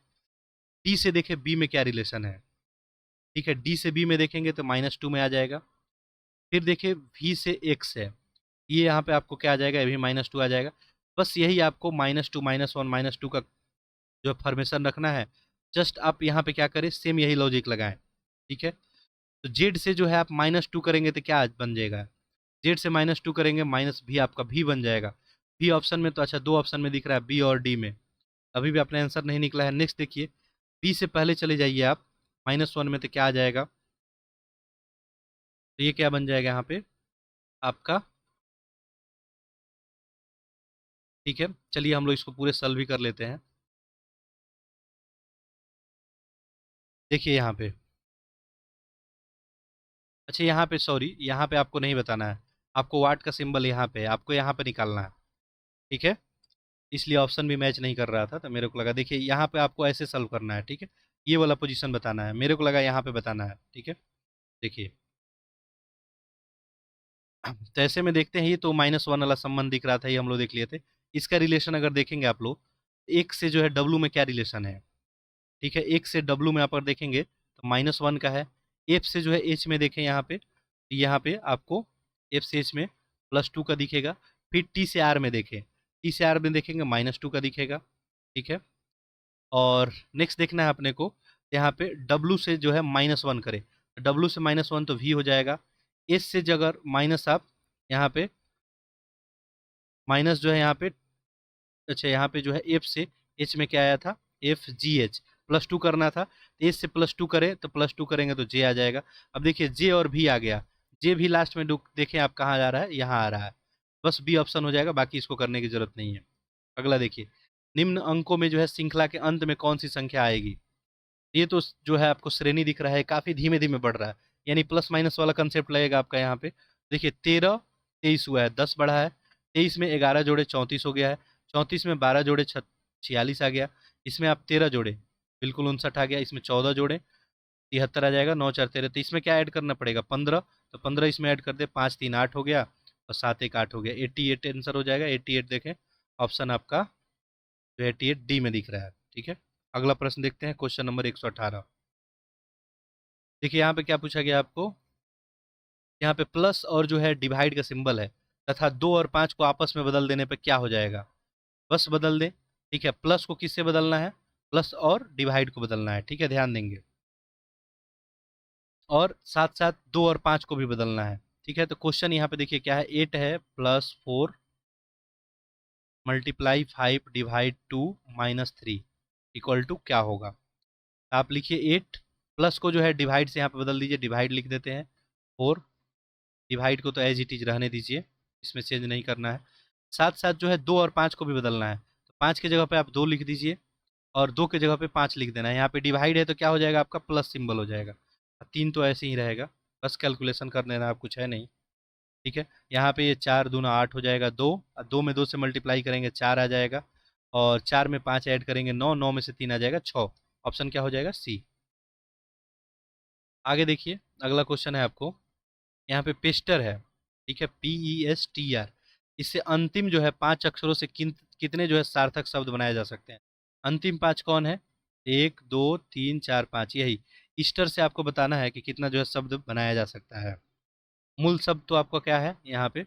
डी से देखें बी में क्या रिलेशन है। ठीक है, डी से बी में देखेंगे तो -2 में आ जाएगा। फिर देखिए वी से एक्स है, ये यहाँ पे आपको क्या आ जाएगा, ये भी -2 आ जाएगा। बस यही आपको -2 -1 -2 का जो फॉर्मेशन रखना है। जस्ट आप यहाँ पे क्या करें, सेम यही लॉजिक लगाएं। ठीक है, तो जेड से जो है आप -2 करेंगे तो क्या बन जाएगा, जेड से -2 करेंगे माइनस भी, आपका भी बन जाएगा। बी ऑप्शन में तो अच्छा, दो ऑप्शन में दिख रहा है बी और डी में, अभी भी अपना आंसर नहीं निकला है। नेक्स्ट देखिए, बी से पहले चले जाइए आप, -1 में तो क्या आ जाएगा, तो ये क्या बन जाएगा यहाँ पे आपका। ठीक है, चलिए हम लोग इसको पूरे सॉल्व भी कर लेते हैं। देखिए यहाँ पे, अच्छा यहाँ पे सॉरी, यहाँ पे आपको नहीं बताना है, आपको वाट का सिंबल यहाँ पे है, आपको यहाँ पे निकालना है। ठीक है, इसलिए ऑप्शन भी मैच नहीं कर रहा था, तो मेरे को लगा, देखिए यहाँ पे आपको ऐसे सॉल्व करना है। ठीक है, ये वाला पोजीशन बताना है, मेरे को लगा यहाँ पे बताना है। ठीक है, देखिए तो ऐसे में देखते हैं, ये तो -1 वाला संबंध दिख रहा था, ये हम लोग देख लिए थे। इसका रिलेशन अगर देखेंगे आप लोग, एक से जो है डब्लू में क्या रिलेशन है। ठीक है, एक से डब्लू में आप अगर देखेंगे तो -1 का है। एफ से जो है एच में देखें यहाँ पे, तो यहाँ पे आपको एफ से एच में +2 का दिखेगा। फिर टी से आर में देखें, टी से आर में देखेंगे -2 का दिखेगा। ठीक है, और नेक्स्ट देखना है अपने को, यहाँ पे डब्लू से जो है -1 करें, डब्लू से -1 तो वी हो जाएगा। एस से जो अगर माइनस आप यहाँ पे माइनस जो है यहाँ पे, अच्छा यहाँ पे जो है एफ से एच में क्या आया था, एफ जी एच, +2 करना था, एच से +2 करें तो +2 करेंगे तो जे आ जाएगा। अब देखिए जे और भी आ गया, जे भी लास्ट में देखें आप कहाँ जा रहा है, यहाँ आ रहा है, बस बी ऑप्शन हो जाएगा, बाकी इसको करने की जरूरत नहीं है। अगला देखिए, निम्न अंकों में जो है श्रृंखला के अंत में कौन सी संख्या आएगी। ये तो जो है आपको श्रेणी दिख रहा है, काफी धीमे धीमे बढ़ रहा है, यानी प्लस माइनस वाला कंसेप्ट लगेगा आपका यहाँ पे। देखिए 13 23 हुआ है, 10 बढ़ा है, 23 में 11 जोड़े 34 हो गया है, 34 में 12 जोड़े 46 आ गया, इसमें आप 13 जोड़े बिल्कुल 59 आ गया, इसमें 14 जोड़े 73 आ जाएगा, 9 4 13, तो इसमें क्या ऐड करना पड़ेगा 15, तो 15 इसमें ऐड कर दे, 5 3 8 हो गया, और 7 1 8 हो गया, 88 आंसर हो जाएगा। 88 देखें, ऑप्शन आपका जो 88 डी में दिख रहा है। ठीक है, अगला प्रश्न देखते हैं, क्वेश्चन नंबर 118। देखिए यहाँ पे क्या पूछा गया आपको, यहाँ पे प्लस और जो है डिवाइड का सिंबल है, तथा 2 और 5 को आपस में बदल देने पे क्या हो जाएगा, बस बदल दे। ठीक है, प्लस को किससे बदलना है, प्लस और डिवाइड को बदलना है। ठीक है, ध्यान देंगे, और साथ साथ 2 और 5 को भी बदलना है। ठीक है, तो क्वेश्चन यहाँ पे देखिए क्या है, 8 है +4 × 5 डिवाइड 2 -3 इक्वल टू क्या होगा। आप लिखिए 8, प्लस को जो है डिवाइड से यहाँ पे बदल दीजिए, डिवाइड लिख देते हैं, 4, डिवाइड को तो एज इट इज रहने दीजिए, इसमें चेंज नहीं करना है। साथ साथ जो है 2 और 5 को भी बदलना है, तो 5 की जगह पे आप 2 लिख दीजिए, और 2 की जगह पे 5 लिख देना है। यहाँ पे डिवाइड है तो क्या हो जाएगा आपका, प्लस सिंबल हो जाएगा, 3 तो ऐसे ही रहेगा, बस कैलकुलेशन कर लेना, आप कुछ है नहीं। ठीक है, यहाँ पे ये 4 दूना 8 हो जाएगा, 2 2 में 2 से मल्टीप्लाई करेंगे 4 आ जाएगा, और 4 में 5 ऐड करेंगे 9, 9 में से 3 आ जाएगा 6, ऑप्शन क्या हो जाएगा, सी। आगे देखिए, अगला क्वेश्चन है आपको, यहाँ पे पेस्टर है। ठीक है, PESTR, इससे अंतिम जो है 5 अक्षरों से कितने जो है सार्थक शब्द बनाए जा सकते हैं। अंतिम 5 कौन है, 1 2 3 4 5, यही ईस्टर से आपको बताना है कि कितना जो है शब्द बनाया जा सकता है। मूल शब्द तो आपका क्या है यहाँ पे,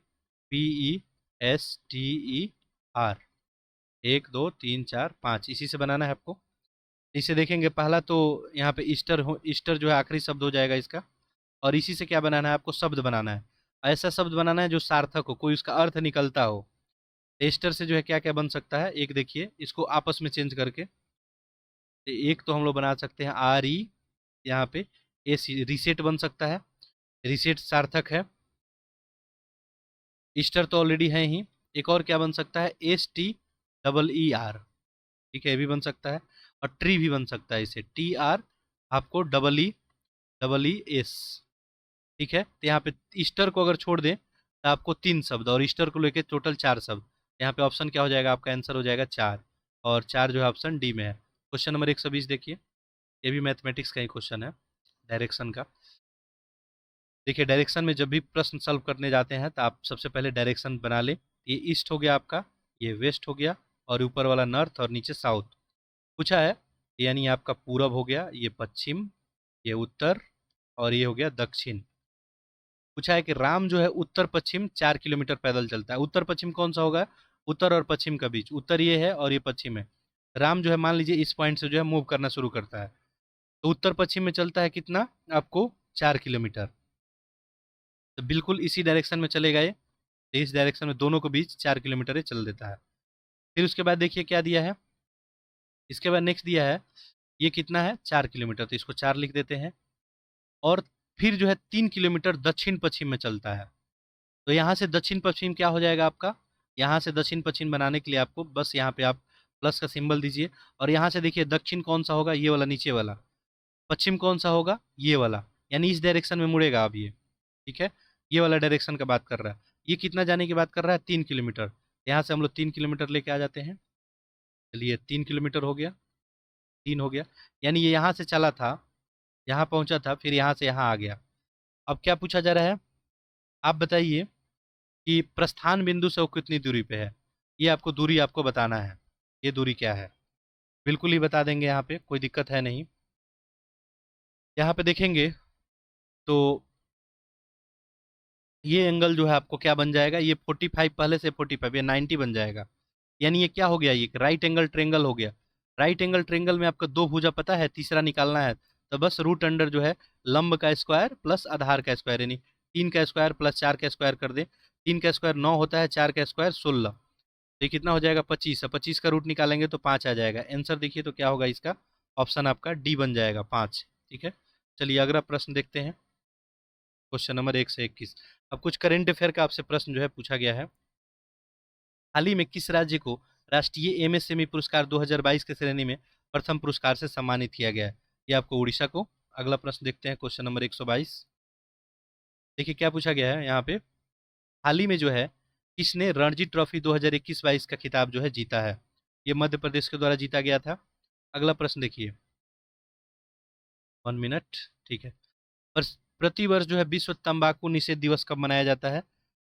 PESTER, 1 2 3 4 5, इसी से बनाना है आपको। इसे देखेंगे, पहला तो यहाँ पे ईस्टर जो है आखिरी शब्द हो जाएगा इसका, और इसी से क्या बनाना है आपको, शब्द बनाना है। ऐसा शब्द बनाना है जो सार्थक हो, कोई उसका अर्थ निकलता हो। टेस्टर से जो है क्या क्या बन सकता है, एक देखिए इसको आपस में चेंज करके, एक तो हम लोग बना सकते हैं आर ई, यहाँ पे ए सी, रिसेट बन सकता है, रिसेट सार्थक है। ईस्टर तो ऑलरेडी है ही। एक और क्या बन सकता है, S T double E R, ठीक है, ये भी बन सकता है। और ट्री भी बन सकता है, इसे टी आर आपको डबल ई एस, ठीक है। तो यहाँ पे ईस्टर को अगर छोड़ दें तो आपको 3 शब्द, और ईस्टर को लेके टोटल 4 शब्द। यहाँ पे ऑप्शन क्या हो जाएगा, आपका आंसर हो जाएगा 4, और 4 जो है ऑप्शन डी में है। क्वेश्चन नंबर 120 देखिए, ये भी मैथमेटिक्स का ही क्वेश्चन है, डायरेक्शन का। देखिए डायरेक्शन में जब भी प्रश्न सॉल्व करने जाते हैं तो आप सबसे पहले डायरेक्शन बना ले। ये ईस्ट हो गया आपका, ये वेस्ट हो गया, और ऊपर वाला नॉर्थ और नीचे साउथ पूछा है। यानी आपका पूरब हो गया, ये पश्चिम, ये उत्तर, और ये हो गया दक्षिण। पूछा है कि राम जो है उत्तर पश्चिम 4 किलोमीटर पैदल चलता है। उत्तर पश्चिम कौन सा होगा, उत्तर और पश्चिम का बीच, उत्तर ये है और ये पश्चिम है। राम जो है मान लीजिए इस पॉइंट से जो है मूव करना शुरू करता है, तो उत्तर पश्चिम में चलता है कितना आपको, 4 किलोमीटर। तो बिल्कुल इसी डायरेक्शन में चलेगा ये, तो इस डायरेक्शन में दोनों के बीच 4 किलोमीटर ये चल देता है। फिर उसके बाद देखिए क्या दिया है, इसके बाद नेक्स्ट दिया है, ये कितना है 4 किलोमीटर, तो इसको 4 लिख देते हैं। और फिर जो है 3 किलोमीटर दक्षिण पश्चिम में चलता है, तो यहाँ से दक्षिण पश्चिम क्या हो जाएगा आपका, यहाँ से दक्षिण पश्चिम बनाने के लिए आपको बस यहाँ पे आप प्लस का सिंबल दीजिए। और यहाँ से देखिए दक्षिण कौन सा होगा, ये वाला नीचे वाला। पश्चिम कौन सा होगा, ये वाला, यानी इस डायरेक्शन में मुड़ेगा अब ये, ठीक है। ये वाला डायरेक्शन का बात कर रहा है। ये कितना जाने की बात कर रहा है, 3 किलोमीटर। यहाँ से हम लोग 3 किलोमीटर लेके आ जाते हैं। चलिए 3 किलोमीटर हो गया, 3 हो गया, यानी ये यहाँ से चला था, यहाँ पहुँचा था, फिर यहाँ से यहाँ आ गया। अब क्या पूछा जा रहा है, आप बताइए कि प्रस्थान बिंदु से वो कितनी दूरी पे है। ये आपको दूरी आपको बताना है, ये दूरी क्या है। बिल्कुल ही बता देंगे, यहाँ पे कोई दिक्कत है नहीं। यहाँ पे देखेंगे तो ये एंगल जो है आपको क्या बन जाएगा, ये 45, पहले से 45, ये 90 बन जाएगा। यानी ये क्या हो गया, ये राइट एंगल ट्रेंगल हो गया। राइट एंगल ट्रेंगल में आपका 2 भुजा पता है, तीसरा निकालना है, तो बस रूट अंडर जो है लंब का स्क्वायर प्लस आधार का स्क्वायर, यानी 3 का स्क्वायर प्लस 4 का स्क्वायर कर दे। 3 का स्क्वायर 9 होता है, 4 का स्क्वायर 16, तो ये कितना हो जाएगा 25। 25 का रूट निकालेंगे तो 5 आ जाएगा। आंसर देखिए तो क्या होगा इसका, ऑप्शन आपका डी बन जाएगा 5, ठीक है। चलिए अगला प्रश्न देखते हैं, क्वेश्चन नंबर 1 से 21। अब कुछ करेंट अफेयर का आपसे प्रश्न जो है पूछा गया है। हाल ही में किस राज्य को राष्ट्रीय एमएसएमई पुरस्कार 2022 के श्रेणी में प्रथम पुरस्कार से सम्मानित किया गया है, ये आपको उड़ीसा को। अगला प्रश्न देखते हैं, क्वेश्चन नंबर 122। देखिए क्या पूछा गया है यहाँ पे, हाल ही में जो है किसने रणजी ट्रॉफी 2021-22 का खिताब जो है जीता है, ये मध्य प्रदेश के द्वारा जीता गया था। अगला प्रश्न देखिए, 1 मिनट, ठीक है। प्रतिवर्ष जो है विश्व तंबाकू निषेध दिवस कब मनाया जाता है,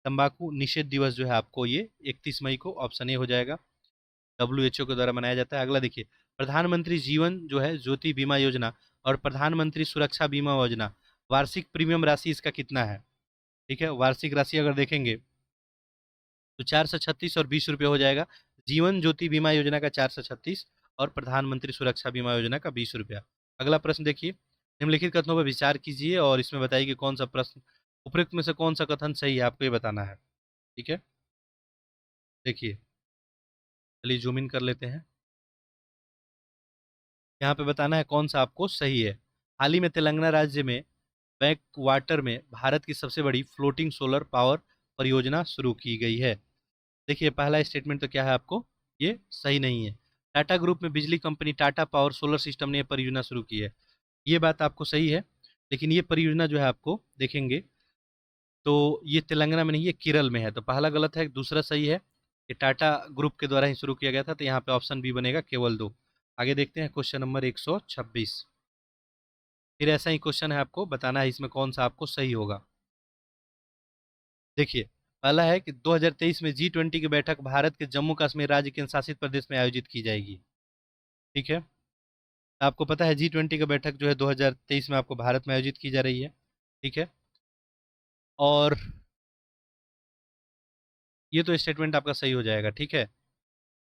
तंबाकू निषेध दिवस जो है आपको ये 31 मई को, ऑप्शन ए हो जाएगा। WHO के द्वारा मनाया जाता है। अगला देखिए, प्रधानमंत्री जीवन जो है ज्योति बीमा योजना और प्रधानमंत्री सुरक्षा बीमा योजना, वार्षिक प्रीमियम राशि इसका कितना है, ठीक है। वार्षिक राशि अगर देखेंगे तो 436 और 20 रुपये हो जाएगा। जीवन ज्योति बीमा योजना का 436 और प्रधानमंत्री सुरक्षा बीमा योजना का 20 रुपया। अगला प्रश्न देखिए, निम्नलिखित कथनों पर विचार कीजिए और इसमें बताइए कि कौन सा प्रश्न उपयुक्त में से कौन सा कथन सही है, आपको ये बताना है, ठीक है। देखिए चलिए जूम इन कर लेते हैं, यहाँ पे बताना है कौन सा आपको सही है। हाल ही में तेलंगाना राज्य में बैक वाटर में भारत की सबसे बड़ी फ्लोटिंग सोलर पावर परियोजना शुरू की गई है। देखिए पहला स्टेटमेंट तो क्या है आपको, ये सही नहीं है। टाटा ग्रुप में बिजली company Tata power solar system ने यह परियोजना शुरू की है, ये बात आपको सही है। लेकिन ये परियोजना जो है आपको देखेंगे तो ये तेलंगाना में नहीं, ये केरल में है, तो पहला गलत है, दूसरा सही है। ये टाटा ग्रुप के द्वारा ही शुरू किया गया था, तो यहाँ पे ऑप्शन बी बनेगा केवल 2। आगे देखते हैं क्वेश्चन नंबर 126। फिर ऐसा ही क्वेश्चन है, आपको बताना है इसमें कौन सा आपको सही होगा। देखिए पहला है कि 2023 में G20 की बैठक भारत के जम्मू कश्मीर राज्य के शासित प्रदेश में आयोजित की जाएगी, ठीक है। आपको पता है G20 की बैठक जो है 2023 में आपको भारत में आयोजित की जा रही है, ठीक है। और ये तो स्टेटमेंट आपका सही हो जाएगा, ठीक है।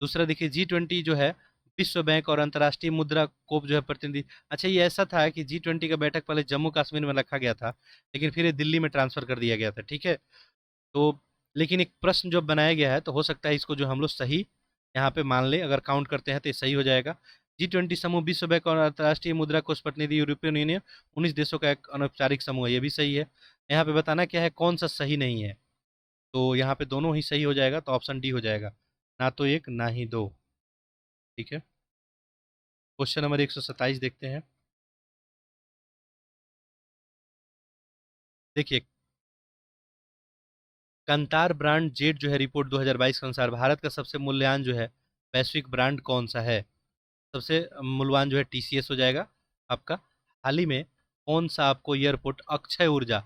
दूसरा देखिए G20 जो है विश्व बैंक और अंतर्राष्ट्रीय मुद्रा कोष जो है प्रतिनिधि। अच्छा, ये ऐसा था कि G20 का बैठक पहले जम्मू कश्मीर में रखा गया था, लेकिन फिर ये दिल्ली में ट्रांसफर कर दिया गया था, ठीक है। तो लेकिन एक प्रश्न जो बनाया गया है, तो हो सकता है इसको जो हम लोग सही यहाँ पे मान ले, अगर काउंट करते हैं तो ये सही हो जाएगा। G20 समूह विश्व बैंक और अंतर्राष्ट्रीय मुद्रा कोष प्रतिनिधि यूरोपियन यूनियन 19 देशों का एक अनौपचारिक समूह है, ये भी सही है। यहाँ पे बताना क्या है, कौन सा सही नहीं है। तो यहाँ पे दोनों ही सही हो जाएगा, तो ऑप्शन डी हो जाएगा, ना तो एक ना ही दो। ठीक है, क्वेश्चन नंबर 127 देखते हैं। देखिए, कंतार ब्रांड जेट जो है रिपोर्ट 2022 के अनुसार भारत का सबसे मूल्यवान जो है वैश्विक ब्रांड कौन सा है। सबसे मूल्यवान जो है TCS हो जाएगा आपका। हाल ही में कौन सा आपको एयरपोर्ट अक्षय ऊर्जा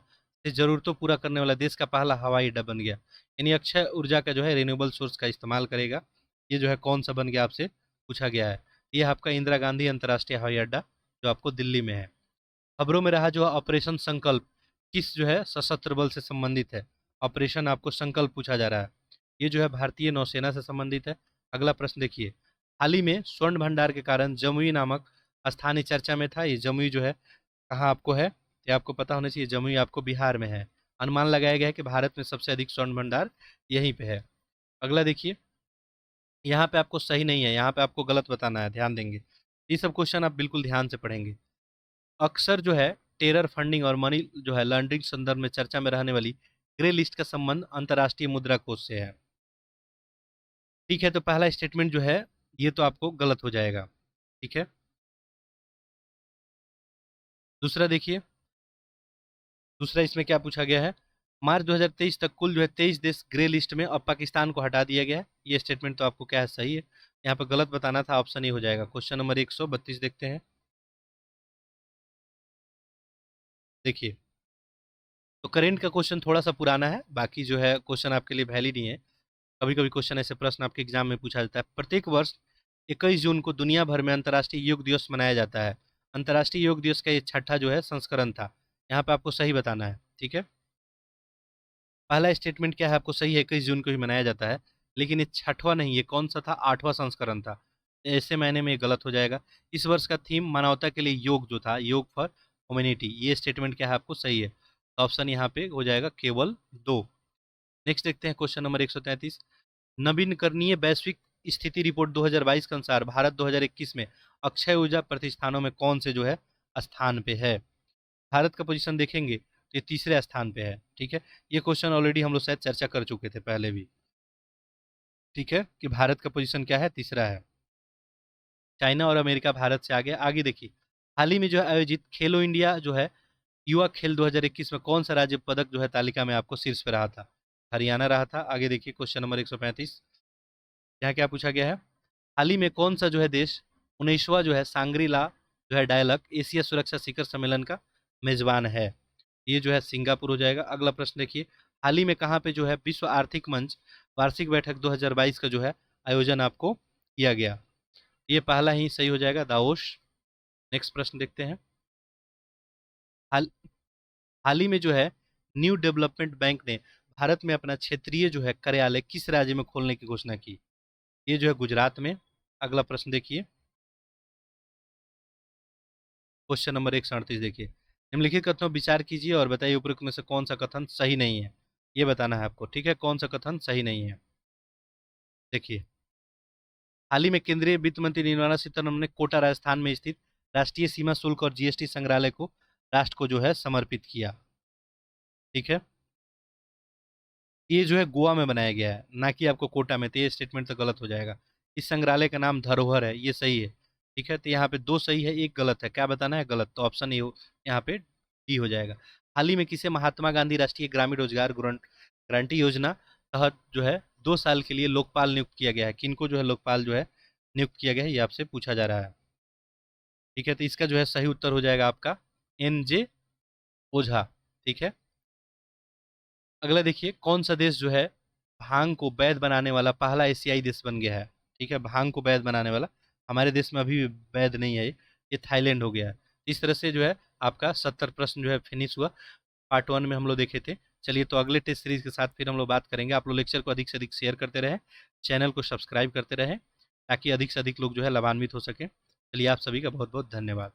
से जरूरतों पूरा करने वाला देश का पहला हवाई अड्डा बन गया, यानी अक्षय ऊर्जा का जो है रिन्यूएबल सोर्स का इस्तेमाल करेगा। ये जो है कौन सा बन गया, आपसे पूछा गया है। ये आपका इंदिरा गांधी अंतर्राष्ट्रीय हवाई अड्डा जो आपको दिल्ली में है। खबरों में रहा जो ऑपरेशन संकल्प किस जो है सशस्त्र बल से संबंधित है। ऑपरेशन आपको संकल्प पूछा जा रहा है, ये जो है भारतीय नौसेना से संबंधित है। अगला प्रश्न देखिए, हाल ही में स्वर्ण भंडार के कारण जमुई नामक स्थानीय चर्चा में था। ये जमुई जो है कहाँ आपको है, ये आपको पता होना चाहिए। जमुई आपको बिहार में है। अनुमान लगाया गया है कि भारत में सबसे अधिक स्वर्ण भंडार यहीं पे है। अगला देखिए, यहाँ पे आपको सही नहीं है, यहाँ पे आपको गलत बताना है, ध्यान देंगे। ये सब क्वेश्चन आप बिल्कुल ध्यान से पढ़ेंगे। अक्सर जो है टेरर फंडिंग और मनी जो है लॉन्ड्रिंग संदर्भ में चर्चा में रहने वाली ग्रे लिस्ट का संबंध अंतर्राष्ट्रीय मुद्रा कोष से है। ठीक है, तो पहला स्टेटमेंट जो है ये तो आपको गलत हो जाएगा। ठीक है, दूसरा देखिए, दूसरा इसमें क्या पूछा गया है, मार्च 2023 तक कुल जो है 23 देश ग्रे लिस्ट में, अब पाकिस्तान को हटा दिया गया है। ये स्टेटमेंट तो आपको क्या है, सही है। यहाँ पर गलत बताना था, ऑप्शन ही हो जाएगा। क्वेश्चन नंबर 132 देखते हैं। देखिए, तो करेंट का क्वेश्चन थोड़ा सा पुराना है, बाकी जो है क्वेश्चन आपके लिए वैलिड ही है। कभी कभी क्वेश्चन ऐसे प्रश्न आपके एग्जाम में पूछा जाता है। प्रत्येक वर्ष 21 जून को दुनिया भर में अंतर्राष्ट्रीय योग दिवस मनाया जाता है। अंतर्राष्ट्रीय योग दिवस का ये छठा जो है संस्करण था। यहाँ पे आपको सही बताना है। ठीक है, पहला स्टेटमेंट क्या है, आपको सही है, 21 जून को ही मनाया जाता है, लेकिन ये छठवां नहीं, ये कौन सा था, 8वां संस्करण था। ऐसे मायने में ये गलत हो जाएगा। इस वर्ष का थीम मानवता के लिए योग जो था, योग फॉर ह्यूमैनिटी, ये स्टेटमेंट क्या है आपको सही है। तो ऑप्शन यहाँ पे हो जाएगा केवल 2। नेक्स्ट देखते हैं क्वेश्चन नंबर 133। नवीनकरणीय वैश्विक स्थिति रिपोर्ट 2022 के अनुसार भारत 2021 में अक्षय ऊर्जा प्रतिष्ठानों में कौन से जो है स्थान पे है। भारत का पोजीशन देखेंगे तो ये तीसरे स्थान पे है। ठीक है, ये क्वेश्चन ऑलरेडी हम लोग शायद चर्चा कर चुके थे पहले भी। ठीक है, कि भारत का पोजीशन क्या है, तीसरा है। चाइना और अमेरिका भारत से आगे। आगे देखिए, हाल ही में जो है आयोजित खेलो इंडिया जो है युवा खेल 2021 में कौन सा राज्य पदक जो है तालिका में आपको शीर्ष पे रहा था। हरियाणा रहा था। आगे देखिए क्वेश्चन नंबर 135, यहाँ क्या पूछा गया है, हाल ही में कौन सा जो है देश 19वां जो है सांग्री-ला जो है डायलॉग एशिया सुरक्षा शिखर सम्मेलन का मेजबान है। ये जो है सिंगापुर हो जाएगा। अगला प्रश्न देखिए, हाल ही में कहाँ पे जो है विश्व आर्थिक मंच वार्षिक बैठक 2022 का जो है आयोजन आपको किया गया। ये पहला ही सही हो जाएगा, दाओश। नेक्स्ट प्रश्न देखते हैं। हाल हाल ही में जो है न्यू डेवलपमेंट बैंक ने भारत में अपना क्षेत्रीय जो है कार्यालय किस राज्य में खोलने की घोषणा की। ये जो है गुजरात में। अगला प्रश्न देखिए, क्वेश्चन नंबर 138 देखिए, निम्नलिखित कथनों पर विचार कीजिए और बताइए उपरोक्त में से कौन सा कथन सही नहीं है। ये बताना है आपको। ठीक है, कौन सा कथन सही नहीं है। देखिए, हाल ही में केंद्रीय वित्त मंत्री निर्मला सीतारमण ने कोटा राजस्थान में स्थित राष्ट्रीय सीमा शुल्क और GST संग्रहालय को राष्ट्र को जो है समर्पित किया। ठीक है, ये जो है गोवा में बनाया गया है, ना कि आपको कोटा में, तो ये स्टेटमेंट तो गलत हो जाएगा। इस संग्रहालय का नाम धरोहर है, ये सही है। ठीक है, तो यहाँ पे 2 सही है, 1 गलत है। क्या बताना है, गलत, तो ऑप्शन ए यहाँ पे डी हो जाएगा। हाल ही में किसे महात्मा गांधी राष्ट्रीय ग्रामीण रोजगार गारंटी योजना तहत जो है 2 साल के लिए लोकपाल नियुक्त किया गया है। किनको जो है लोकपाल जो है नियुक्त किया गया है, ये आपसे पूछा जा रहा है। ठीक है, तो इसका जो है सही उत्तर हो जाएगा आपका NJ ओझा। ठीक है, अगला देखिए, कौन सा देश जो है भांग को वैध बनाने वाला पहला एशियाई देश बन गया है। ठीक है, भांग को वैध बनाने वाला, हमारे देश में अभी भी वैध नहीं है, ये थाईलैंड हो गया है। इस तरह से जो है आपका 70 प्रश्न जो है फिनिश हुआ। पार्ट 1 में हम लोग देखे थे। चलिए, तो अगले टेस्ट सीरीज के साथ फिर हम लोग बात करेंगे। आप लोग लेक्चर को अधिक से अधिक शेयर करते रहें, चैनल को सब्सक्राइब करते रहें, ताकि अधिक से अधिक लोग जो है लाभान्वित हो सकें। चलिए आप सभी का बहुत बहुत धन्यवाद।